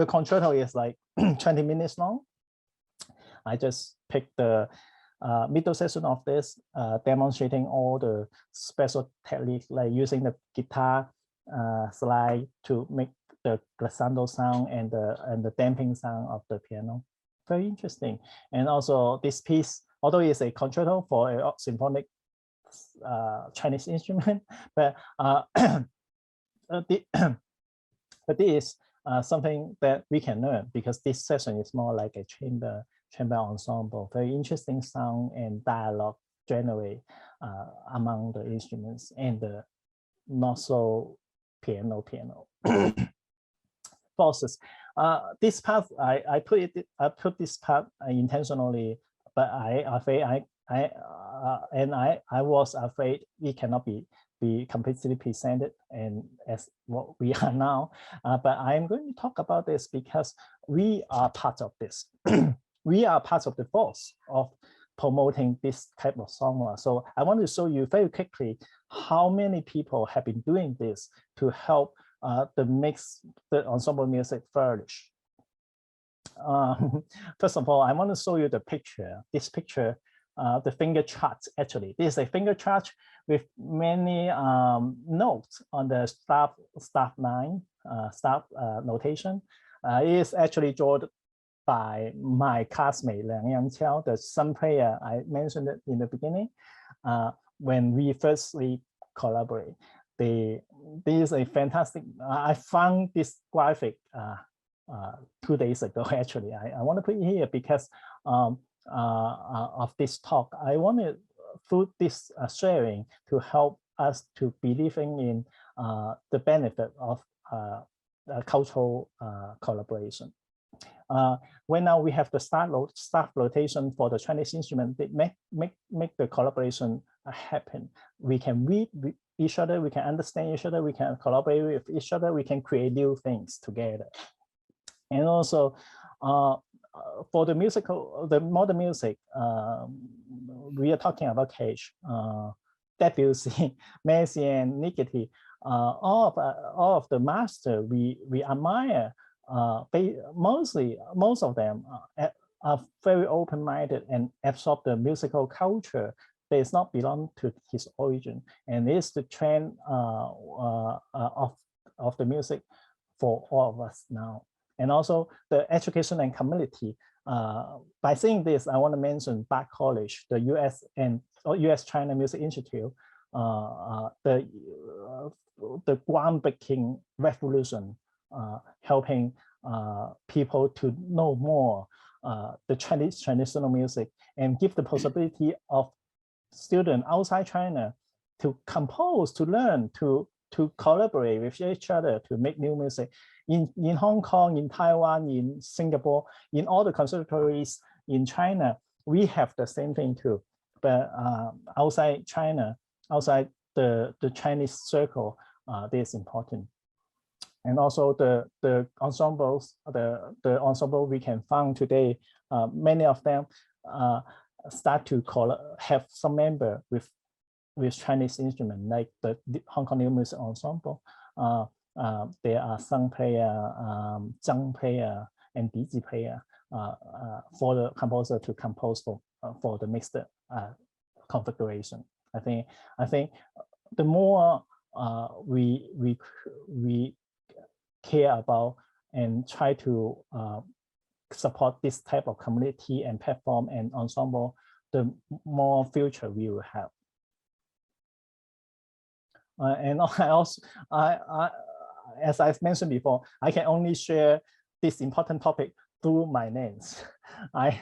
concerto is like 20 minutes long. I just picked the middle section of this, demonstrating all the special techniques, like using the guitar slide to make the glissando sound and the damping sound of the piano. Very interesting. And also this piece, although it's a concerto for a symphonic Chinese instrument, but but this is something that we can learn, because this session is more like a chamber ensemble. Very interesting sound and dialogue generate among the instruments and the not so piano forces. This part I put this part intentionally, but I was afraid it cannot be completely presented and as what we are now. But I'm going to talk about this because we are part of this. We are part of the force of promoting this type of song. So I want to show you very quickly how many people have been doing this to help the ensemble music flourish. First of all, I want to show you the picture. This picture, the finger chart, actually. This is a finger chart with many notes on the staff notation. It is actually drawn by my classmate Liang Yangqiao, the sum player I mentioned it in the beginning. When we firstly collaborate, this is a fantastic. I found this graphic 2 days ago. Actually, I want to put it here because of this talk. I wanted through this sharing to help us to believing in the benefit of cultural collaboration. When now we have the staff rotation for the Chinese instrument, they make the collaboration happen. We can read each other, we can understand each other, we can collaborate with each other, we can create new things together. And also for the modern music, we are talking about Cage, Debussy, Messiaen, Ligeti, all of the master we admire. Most of them are very open-minded and absorb the musical culture that does not belong to his origin, and is the trend of the music for all of us now. And also the education and community. By saying this, I want to mention Bach College, the US-China Music Institute, the groundbreaking revolution, helping people to know more the Chinese traditional music and give the possibility of students outside China to compose, to learn, to collaborate with each other to make new music. In Hong Kong, in Taiwan, in Singapore, in all the conservatories in China, we have the same thing too. But outside China, outside the Chinese circle, this is important. And also the ensembles, the ensemble we can find today, many of them start to have some member with Chinese instrument, like the Hong Kong New Music Ensemble. There are Sung player, Zhang player, and Dizi player for the composer to compose for the mixed configuration. I think the more we care about and try to support this type of community and platform and ensemble, the more future we will have. And I also, as I've mentioned before, I can only share this important topic through my names. I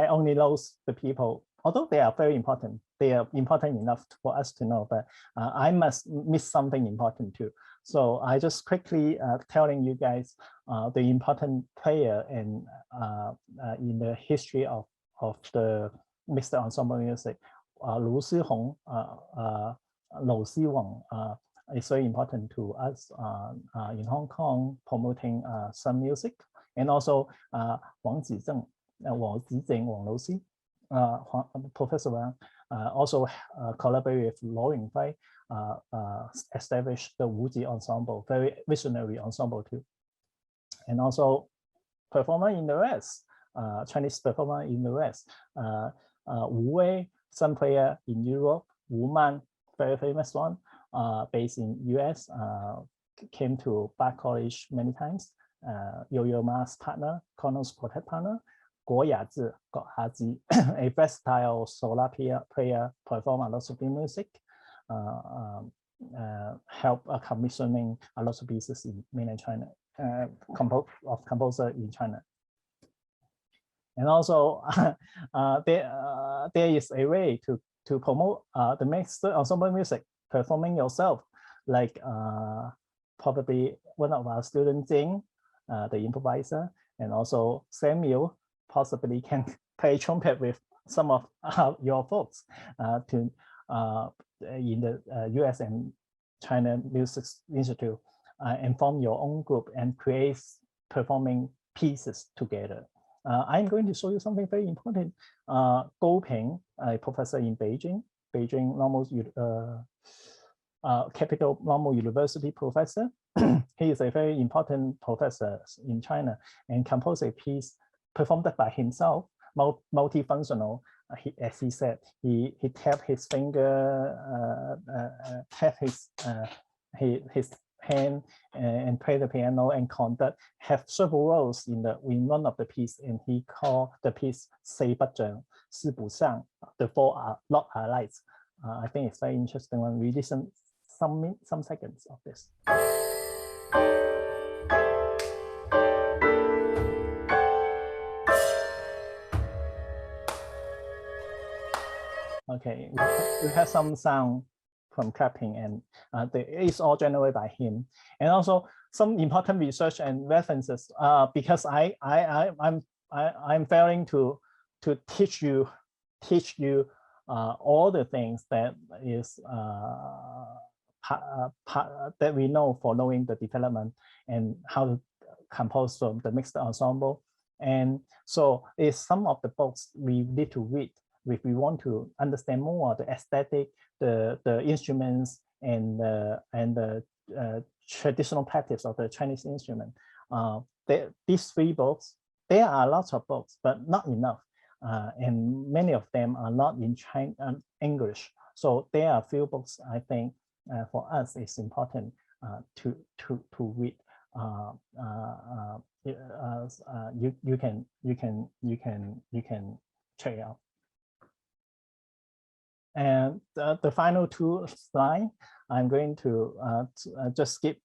only know the people, although they are very important. They are important enough for us to know, but I must miss something important too. So I just quickly telling you guys the important player in the history of the mixed ensemble music. Lu Sihong, Lou Siwang is very important to us in Hong Kong, promoting some music, and also Wang Zizeng, Wang Lusi, Professor Wang also collaborated with Luo Yingfei, established the Wuji ensemble, very visionary ensemble too. And also performer in the West, Chinese performer in the West, Wu Wei, some player in Europe, Wu Man, very famous one, based in US, came to Bard College many times, Yo-Yo Ma's partner, Cornell's quartet partner, Guo Yazhi, a versatile solo player, perform lots of music, help commissioning a lot of pieces in mainland China, composer in China. And also there is a way to promote the mixed ensemble music, performing yourself, like probably one of our students, Jing, the improviser, and also Samuel, possibly can play trumpet with some of your folks in the US and China Music Institute, and form your own group and create performing pieces together. I'm going to show you something very important. Gou Ping, a professor in Beijing Capital Normal University professor. He is a very important professor in China and composed a piece performed by himself, multifunctional. As he said, he tapped his finger, tapped his hand and play the piano and conduct, have several roles in one of the piece, and he called the piece 谁不准是不上, the four are not alike. I think it's very interesting when we listen some seconds of this. Okay, we have some sound from clapping, and it's all generated by him. And also some important research and references, because I'm failing to teach you all the things that is that we know for knowing the development and how to compose from the mixed ensemble. And so it's some of the books we need to read if we want to understand more the aesthetic, the instruments, and the traditional practice of the Chinese instrument. These three books, there are lots of books, but not enough. And many of them are not in English. So there are a few books, I think, for us it's important to read. You can check it out. And the final two slides, I'm going to just give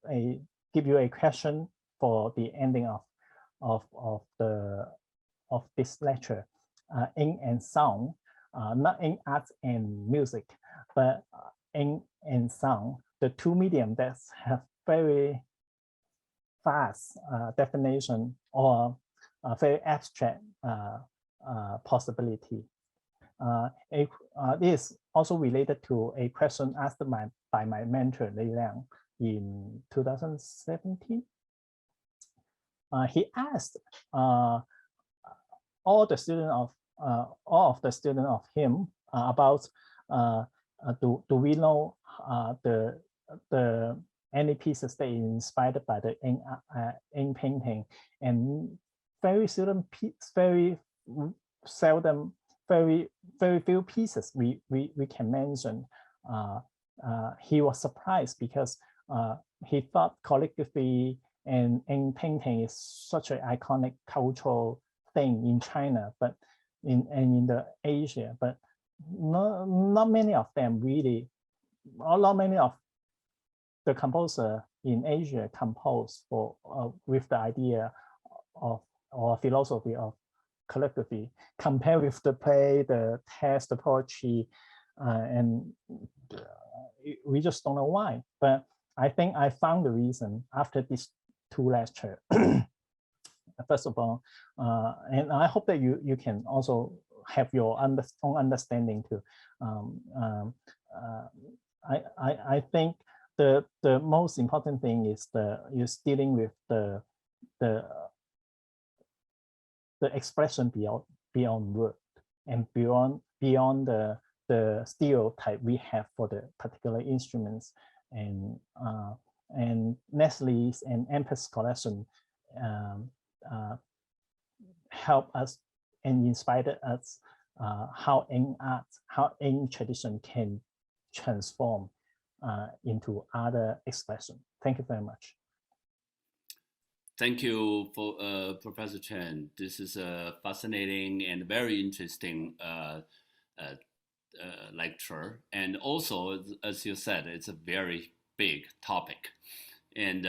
you a question for the ending of this lecture. Ink and sound, not in art and music, but ink and sound, the two medium that have very fast definition or very abstract possibility. This also related to a question asked by my mentor, Lei Liang, in 2017. He asked all of the students of him about do we know any pieces that is inspired by the ink painting, and very few pieces we can mention. He was surprised because he thought calligraphy and ink painting is such an iconic cultural thing in China, but in the Asia, but not many of them really, not many of the composer in Asia compose for with the idea of or philosophy of calligraphy, compared with the play, the text, the poetry, and we just don't know why. But I think I found the reason after these two lectures. First of all, and I hope that you can also have your own understanding too. I think the most important thing is dealing with the expression beyond word and beyond the stereotype we have for the particular instruments, and Nestle's and Empress collection help us and inspired us how ink tradition can transform into other expression. Thank you very much. Thank you for Professor Chen. This is a fascinating and very interesting lecture. And also, as you said, it's a very big topic. And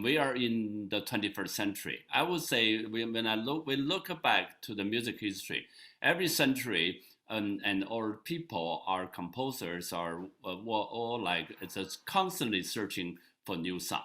we are in the 21st century. I would say we look back to the music history, every century, and our people, our composers are all like it's just constantly searching for new sound.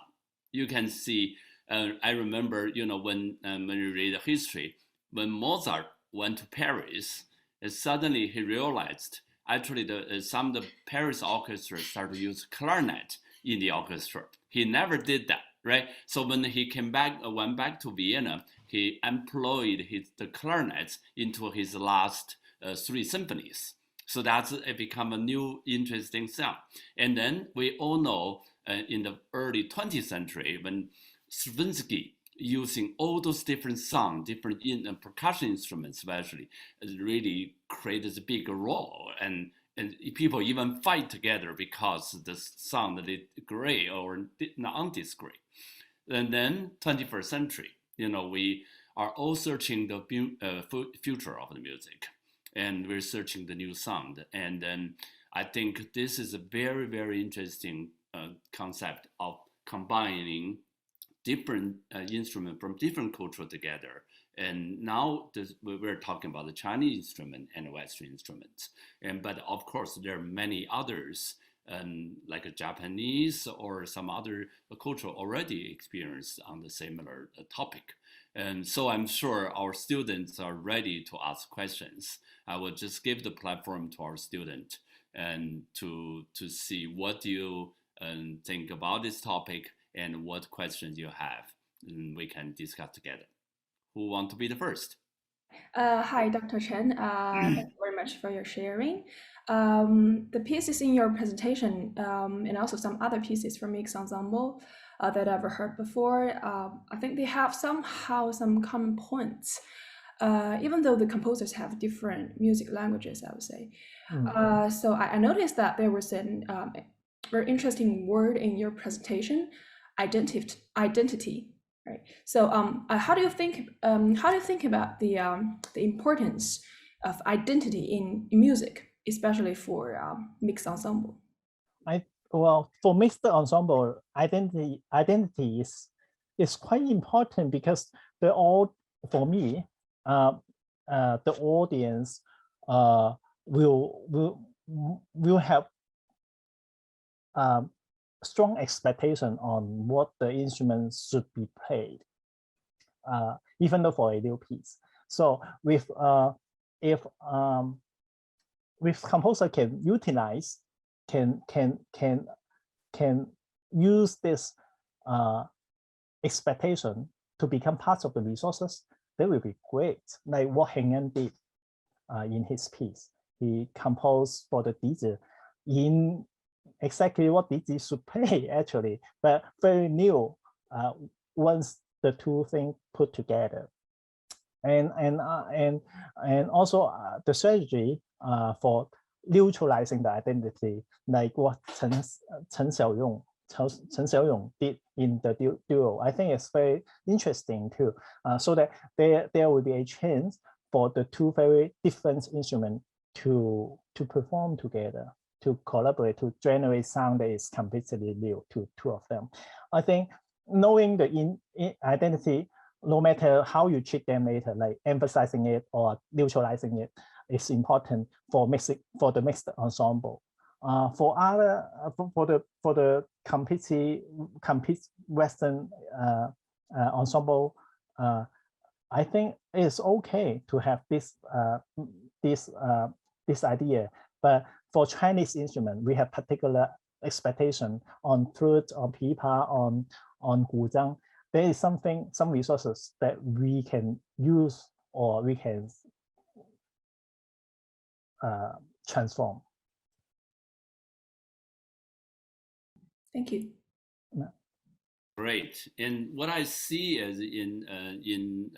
You can see. I remember, when you read history, when Mozart went to Paris, suddenly he realized actually some of the Paris orchestra started to use clarinet in the orchestra. He never did that, right? So when he went back to Vienna, he employed the clarinets into his last 3 symphonies. So it become a new interesting sound. And then we all know in the early 20th century, when Stravinsky using all those different sounds, different percussion instruments especially, really created a big role. And people even fight together because the sound is gray or non-discrete. And then 21st century, we are all searching the future of the music, and we're searching the new sound. And then I think this is a very, very interesting concept of combining different instruments from different cultures together. And now we're talking about the Chinese instrument and Western instruments. But of course, there are many others, like a Japanese or some other culture already experienced on the similar topic. And so I'm sure our students are ready to ask questions. I will just give the platform to our student and to see what you think about this topic and what questions you have, and we can discuss together. Who want to be the first? Hi, Dr. Chen. Thank you very much for your sharing. The pieces in your presentation and also some other pieces from Mix Ensemble that I've heard before, I think they have some common points, even though the composers have different music languages, I would say. So I noticed that there was an very interesting word in your presentation, identity, right? So how do you think about the importance of identity in music, especially for mixed ensemble? Well, for mixed ensemble, identity is quite important because the audience will have strong expectation on what the instruments should be played, even though for a new piece. So if with composer can utilize, can use this expectation to become part of the resources, that will be great. Like what Heng An did in his piece. He composed for the DJ in exactly what DJ should play actually, but very new once the two things put together. And also the strategy for neutralizing the identity, like what Chen Xiaoyong did in the duo, I think it's very interesting too. So that there will be a chance for the two very different instruments to perform together, to collaborate, to generate sound that is completely new to two of them. I think knowing the identity, no matter how you treat them later, like emphasizing it or neutralizing it, is important for the mixed ensemble. For the complete Western ensemble, I think it's okay to have this idea. But for Chinese instrument, we have particular expectation on flute, on pipa, on guzhang. There is some resources that we can use or we can transform. Thank you. Great. And what I see is in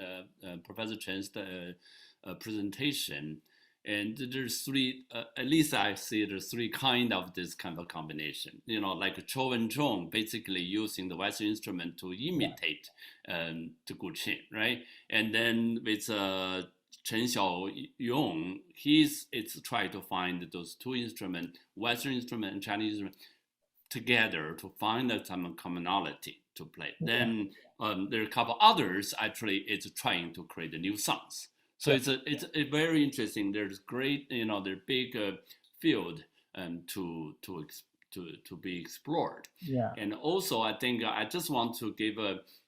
Professor Chen's presentation, and there's three, at least I see there's three kind of this kind of combination. You know, like Chou Wen-chung, basically using the Western instrument to imitate the guqin, right? And then with Chen Xiaoyong, it's trying to find those two instruments, Western instrument and Chinese instrument, together to find some commonality to play. Then there are a couple others actually it's trying to create the new songs. So it's a very interesting. There's great, you know, there's big field to be explored. Yeah. And also I think I just want to give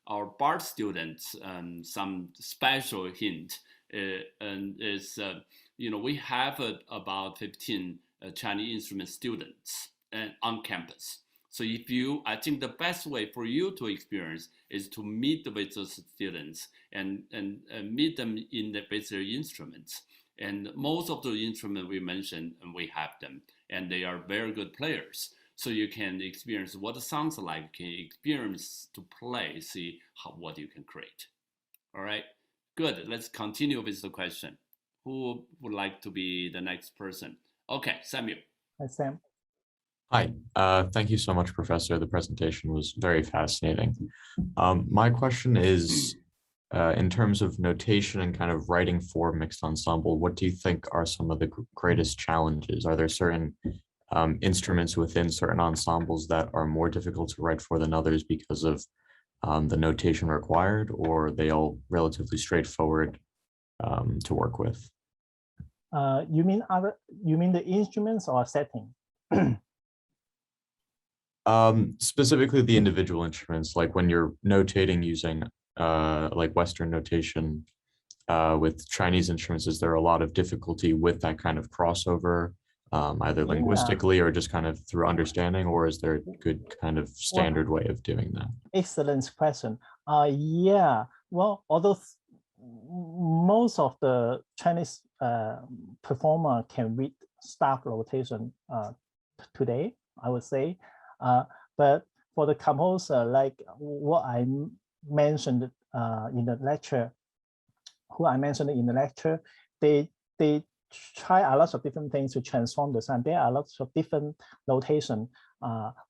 our BART students some special hint. And is you know, we have about 15 Chinese instrument students on campus. So I think the best way for you to experience is to meet with those students and meet them with their instruments. And most of the instruments we mentioned, and we have them, and they are very good players. So you can experience what it sounds like, can experience to play, see what you can create. All right, good. Let's continue with the question. Who would like to be the next person? Okay, Samuel. Hi, Sam. Hi, thank you so much, Professor. The presentation was very fascinating. My question is, in terms of notation and kind of writing for mixed ensemble, what do you think are some of the greatest challenges? Are there certain instruments within certain ensembles that are more difficult to write for than others because of the notation required, or are they all relatively straightforward to work with? You mean the instruments or setting? Specifically the individual instruments, like when you're notating using like Western notation with Chinese instruments, is there a lot of difficulty with that kind of crossover, either linguistically or just kind of through understanding, or is there a good kind of standard way of doing that? Excellent question. Yeah, well, although most of the Chinese performer can read staff notation today, I would say. But for the composer, like what I mentioned in the lecture, they try a lot of different things to transform the sound. There are lots of different notation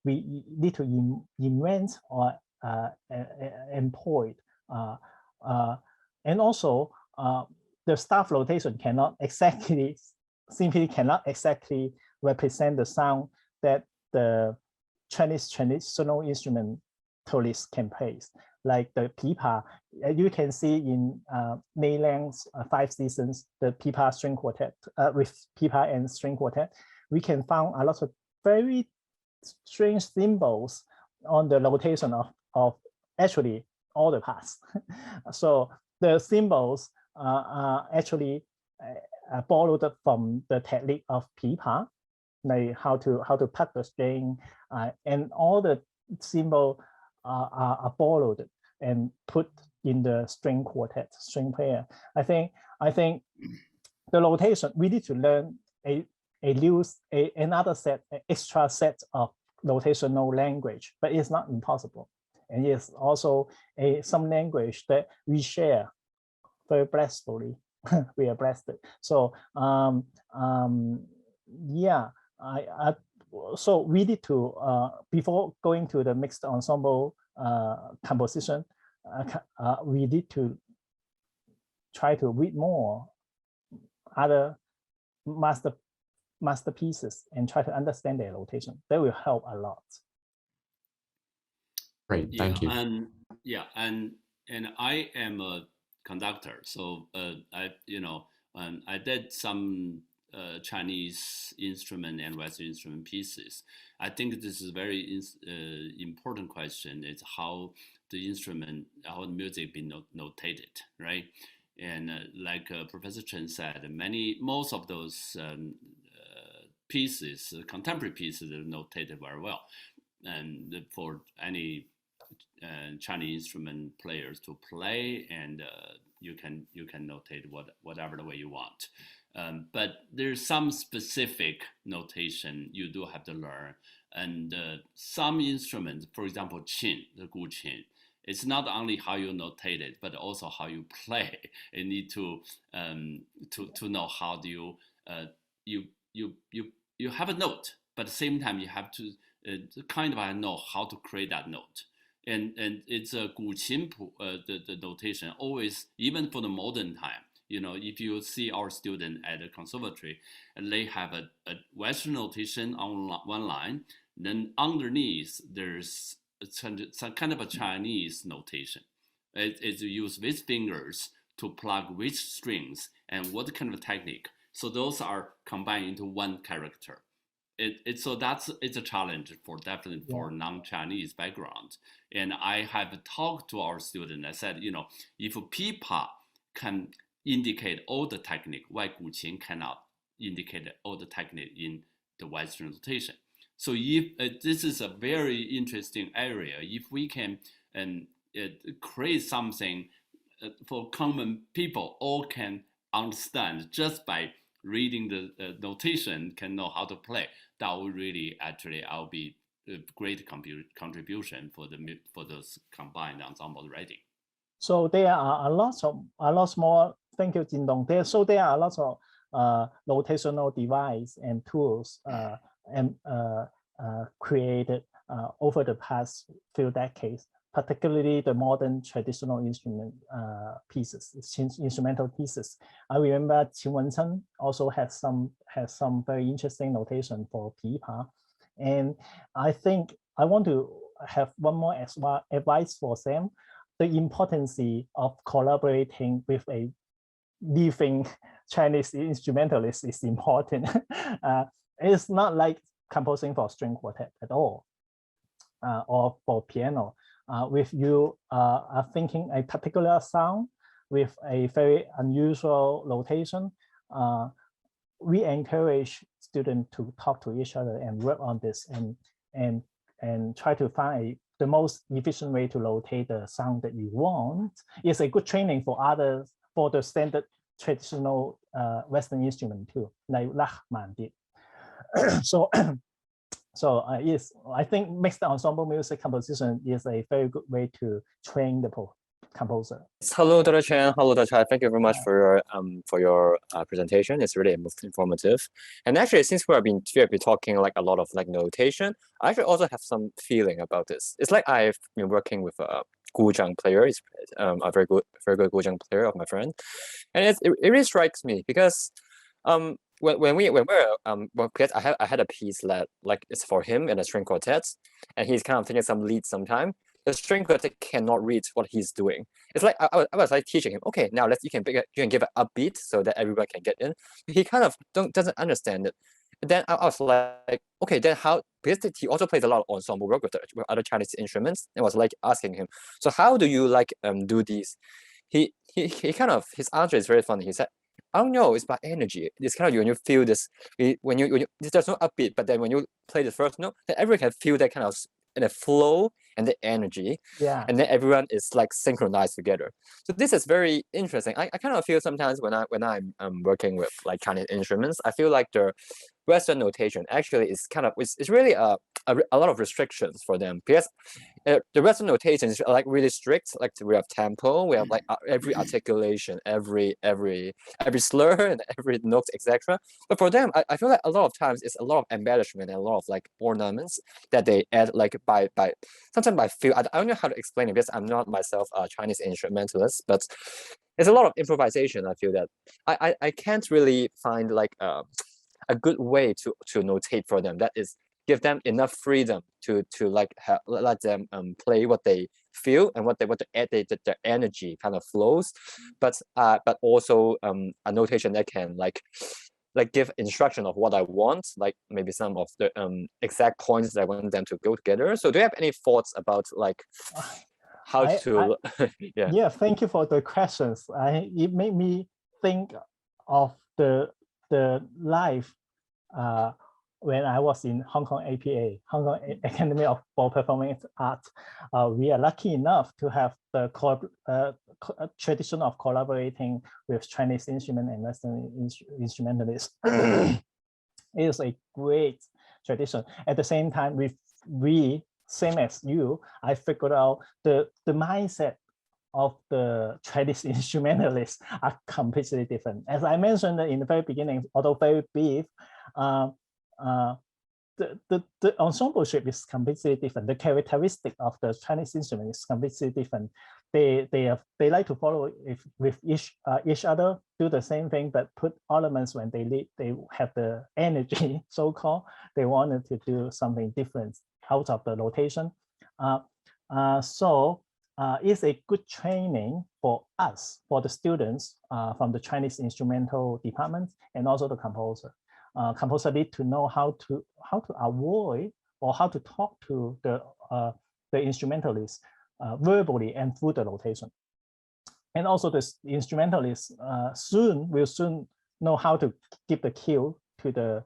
we need to invent or employ. And also the staff notation simply cannot exactly represent the sound that the Chinese traditional instrumentalist can play. Like the pipa, you can see in Mei Liang's 5 Seasons, the pipa string quartet, with pipa and string quartet, we can find a lot of very strange symbols on the notation of actually all the parts. So the symbols are actually borrowed from the technique of pipa, like how to pluck the string, and all the symbol are borrowed and put in the string quartet, string player. I think the notation, we need to learn another extra set of notational language, but it's not impossible. And it's also some language that we share very blessedly. We are blessed. So yeah, so we need to, before going to the mixed ensemble composition, we need to try to read more other masterpieces and try to understand their notation. That will help a lot. Great, thank you. And I am a conductor, so I did some Chinese instrument and Western instrument pieces. I think this is a very important question. It's how the instrument, how the music be notated, right? And like Professor Chen said, most of those pieces, contemporary pieces, are notated very well, and for any Chinese instrument players to play, and you can notate whatever the way you want. But there's some specific notation you do have to learn, and some instruments, for example, qin, the gu qin, it's not only how you notate it, but also how you play. You need to know how do you have a note, but at the same time you have to kind of know how to create that note. And it's a gu qin the notation always, even for the modern time. If you see our student at the conservatory, and they have a Western notation on one line, then underneath there's some kind of a Chinese notation. It's used with fingers to plug which strings and what kind of technique. So those are combined into one character. It's a challenge definitely for non-Chinese background. And I have talked to our student. I said, if pipa can indicate all the technique, why gu qin cannot indicate all the technique in the Western notation? So if this is a very interesting area, if we can create something for common people, all can understand just by reading the notation, can know how to play, that will really I'll be a great contribution for those combined ensemble writing. So there are a lot more. Thank you, Jin Dong. There are a lot of notational device and tools created over the past few decades, particularly the modern traditional instrumental pieces. I remember Qin Wencheng also has some very interesting notation for pipa, and I think I want to have one more advice for Sam: the importance of collaborating with a living Chinese instrumentalist is important. It's not like composing for string quartet at all, or for piano. If you are thinking a particular sound with a very unusual notation, we encourage students to talk to each other and work on this and try to find the most efficient way to notate the sound that you want. It's a good training for others, for the standard traditional Western instrument too, like Lachmann did. So yes, I think mixed ensemble music composition is a very good way to train the composer. Hello, Dr. Chen. Hello, Dr. Chai. Thank you very much for your presentation. It's really informative. And actually, since we have been talking like a lot of like notation, I actually also have some feeling about this. It's like I've been working with a guzheng player. He's a very good guzheng player of my friend, and it really strikes me because because I had a piece that like it's for him in a string quartet, and he's kind of taking some lead sometime. The string quartet cannot read what he's doing. It's like I was like teaching him, okay, now you can give it a beat so that everyone can get in. He kind of doesn't understand it. And then I was like, okay, then how? Because he also plays a lot of ensemble work with other Chinese instruments, and was like asking him, so how do you like do these? He kind of, his answer is very funny. He said, I don't know, it's by energy. It's kind of when you feel this, when you there's no upbeat, but then when you play the first note, then everyone can feel that kind of in a flow and the energy, Yeah. and then everyone is like synchronized together. So this is very interesting. I kind of feel sometimes when I'm working with like Chinese instruments, I feel like the Western notation actually is kind of it's really a lot of restrictions for them, because the Western notation is like really strict. Like we have tempo, we have like every articulation, every slur and every note, etc. But for them, I feel like a lot of times it's a lot of embellishment and a lot of like ornaments that they add like by sometimes by feel. I don't know how to explain it because I'm not myself a Chinese instrumentalist, but there's a lot of improvisation. I feel that I can't really find like a good way to notate for them that is give them enough freedom to like let them play what they feel and what they add their energy kind of flows, but also a notation that can like give instruction of what I want, like maybe some of the exact points that I want them to go together. So do you have any thoughts about like how to yeah. Yeah, thank you for the questions. It made me think of the life when I was in Hong Kong APA, Hong Kong Academy for Performing Arts. We are lucky enough to have the tradition of collaborating with Chinese instrument and Western instrumentalists. It is a great tradition. At the same time, we same as you, I figured out the mindset of the Chinese instrumentalists are completely different. As I mentioned in the very beginning, although very brief, the ensembleship is completely different. The characteristic of the Chinese instrument is completely different. They like to follow with each other, do the same thing, but put elements when they have the energy, so-called. They wanted to do something different out of the notation. So it's a good training for us, for the students from the Chinese instrumental department and also the composer. Composer need to know how to avoid or how to talk to the instrumentalist verbally and through the notation. And also the instrumentalist will soon know how to give the cue to the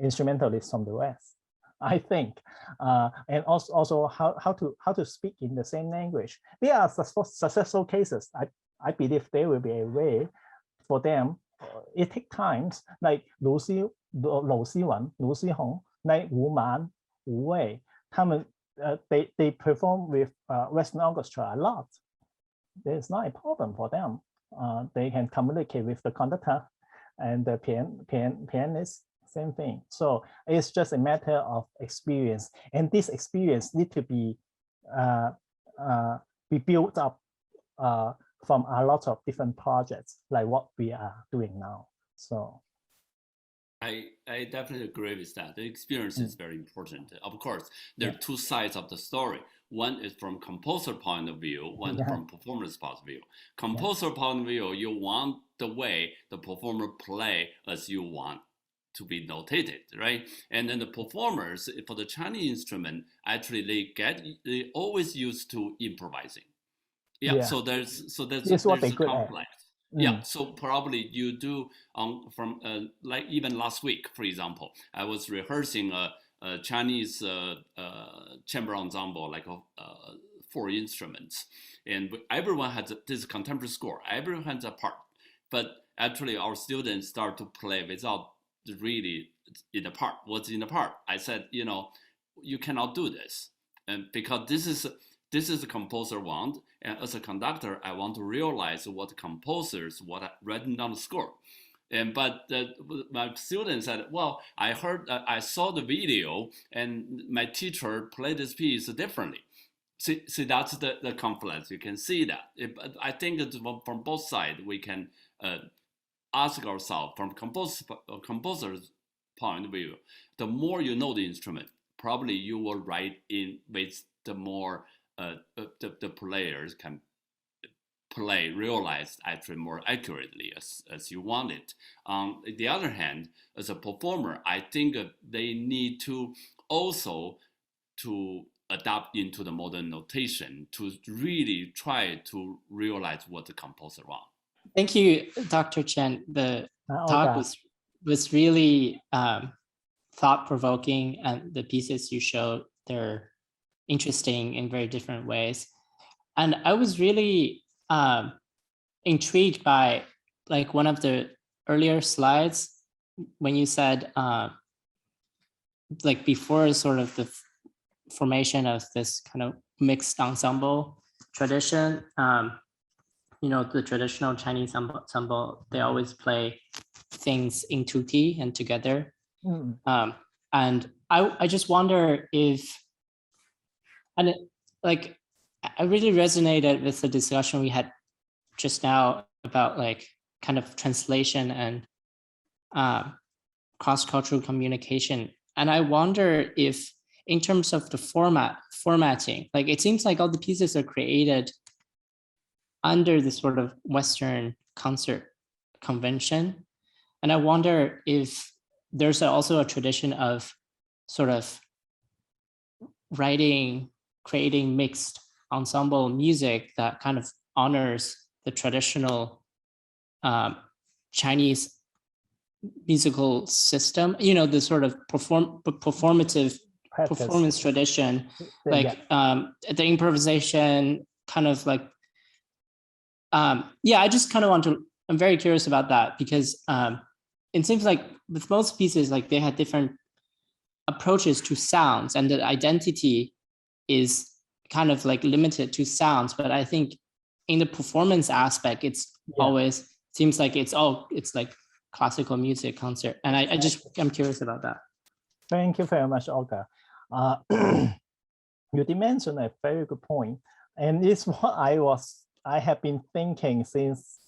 instrumentalist from the West, I think, and also how to speak in the same language. There are successful cases. I believe there will be a way for them. It takes time, like 卢锡文、卢锡红、like 吴蛮、吴蔚，他们they perform with Western orchestra a lot. There's not a problem for them. They can communicate with the conductor and the pianist. Same thing. So it's just a matter of experience, and this experience need to be built up from a lot of different projects, like what we are doing now. So I definitely agree with that. The experience is very important. Of course, there are two sides of the story. One is from composer point of view, one from performer's point of view. Composer point of view, you want the way the performer play as you want to be notated, right? And then the performers for the Chinese instrument, actually they always used to improvising. So there's what a they complex. So probably you do from like even last week, for example, I was rehearsing a Chinese chamber ensemble, like 4 instruments, and everyone has this contemporary score. Everyone has a part, but actually our students start to play without really in the part. What's in the part? I said, you cannot do this, and because this is the composer want, and as a conductor, I want to realize what the composers what written down the score. But my students said, well, I saw the video, and my teacher played this piece differently. See, that's the conflict. You can see that. I think that from both sides, we can ask ourselves from composer's point of view. The more you know the instrument, probably you will write in with the more the players can realize actually more accurately as you want it. On the other hand, as a performer, I think they need to also to adapt into the modern notation to really try to realize what the composer wants. Thank you, Dr. Chen. The talk Olga. was really thought-provoking, and the pieces you showed, they're interesting in very different ways. And I was really intrigued by like one of the earlier slides when you said like before sort of the formation of this kind of mixed ensemble tradition, you know, the traditional Chinese ensemble, they always play things in two key and together. And I just wonder if, and like, I really resonated with the discussion we had just now about like kind of translation and cross-cultural communication. And I wonder if in terms of the formatting, like it seems like all the pieces are created under the sort of Western concert convention. And I wonder if there's also a tradition of sort of creating mixed ensemble music that kind of honors the traditional Chinese musical system, you know, the sort of performative performance tradition, like the improvisation kind of like, yeah, I just kind of I'm very curious about that because it seems like with most pieces, like they had different approaches to sounds and the identity is kind of like limited to sounds. But I think in the performance aspect, it's always seems like it's like classical music concert. And I'm curious about that. Thank you very much, Olga. You did mention a very good point, and it's what I have been thinking since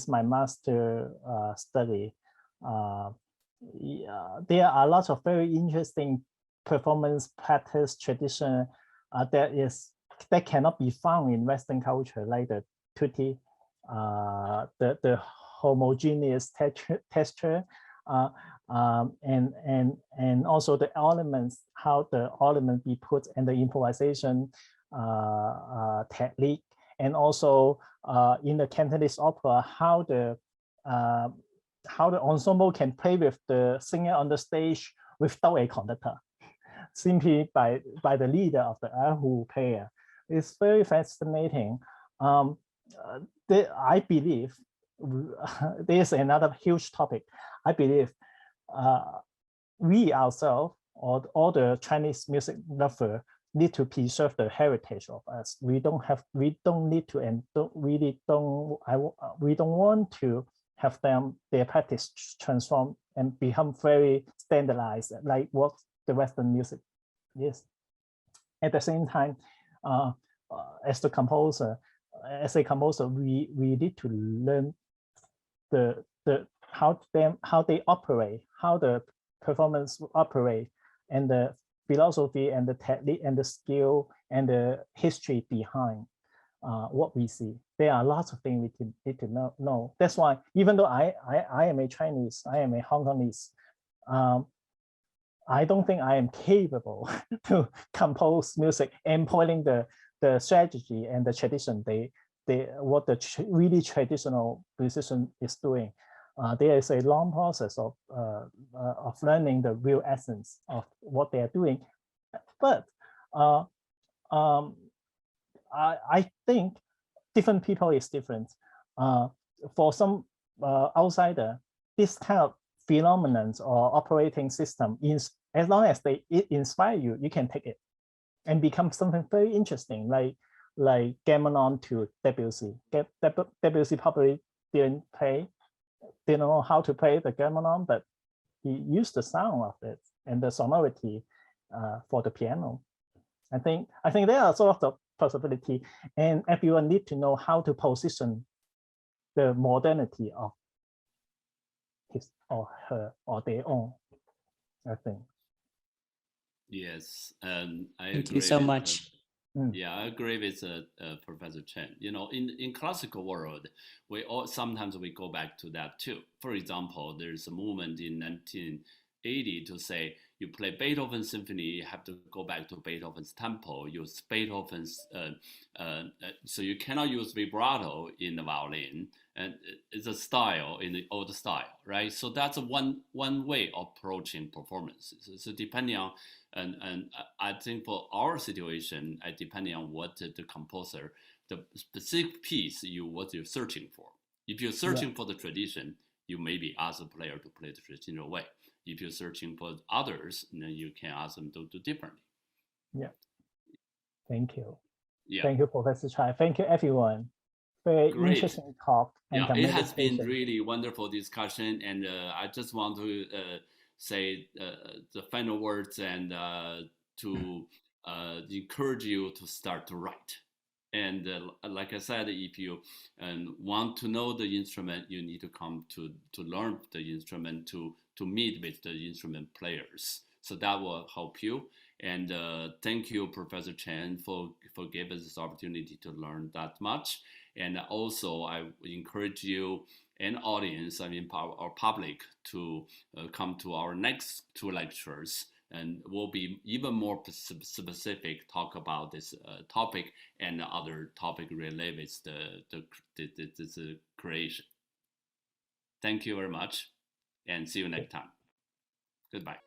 my master study. There are lots of very interesting performance practice tradition that cannot be found in Western culture, like the tutti, the homogeneous texture, and also the elements, how the element be put, and the improvisation technique, and also in the Cantonese opera, how the ensemble can play with the singer on the stage without a conductor, simply by the leader of the erhu player. It's very fascinating. I believe there's another huge topic. I believe we ourselves, or all the Chinese music lover, need to preserve the heritage of us. We don't need to, and we don't want to have their practice transform and become very standardized, like what the Western music is. At the same time, as a composer, we need to learn how they operate, how the performance operate, and the philosophy and the technique and the skill and the history behind what we see. There are lots of things we need to know. That's why, even though I am a Chinese, I am a Hong Kongese, I don't think I am capable to compose music employing the strategy and the tradition what the really traditional musician is doing. There is a long process of learning the real essence of what they are doing. But I think different people is different. For some outsider, this kind of phenomenons or operating system is, as long as it inspire you, you can take it and become something very interesting, like Gamenon to Debussy. Debussy probably didn't know how to play the Gamenon, but he used the sound of it and the sonority for the piano. I think there are sort of possibility, and everyone need to know how to position the modernity of his or her or their own, I think. Yes, and I Thank agree you so with, much. Yeah, I agree with Professor Chen. You know, in classical world, sometimes we go back to that too. For example, there's a movement in 1980 to say you play Beethoven's symphony, you have to go back to Beethoven's tempo, use Beethoven's, so you cannot use vibrato in the violin, and it's a style in the old style, right? So that's one way of approaching performances. So depending on, and I think for our situation, depending on what the composer, the specific piece what you're searching for. If you're searching for the tradition, you maybe ask the player to play the traditional way. If you're searching for others, then you can ask them to do differently. Yeah. Thank you. Yeah. Thank you, Professor Chai. Thank you, everyone. Very Great. interesting talk. And Yeah, it has been communication. really wonderful discussion, and I just want to say the final words and to encourage you to start to write. And like I said, if you want to know the instrument, you need to come to learn the instrument, to meet with the instrument players. So that will help you. And thank you, Professor Chen, for giving us this opportunity to learn that much. And also, I encourage you and audience, I mean, our public, to come to our next 2 lectures, and we'll be even more specific, talk about this topic and other topic related with the creation. Thank you very much, and see you next time. Goodbye.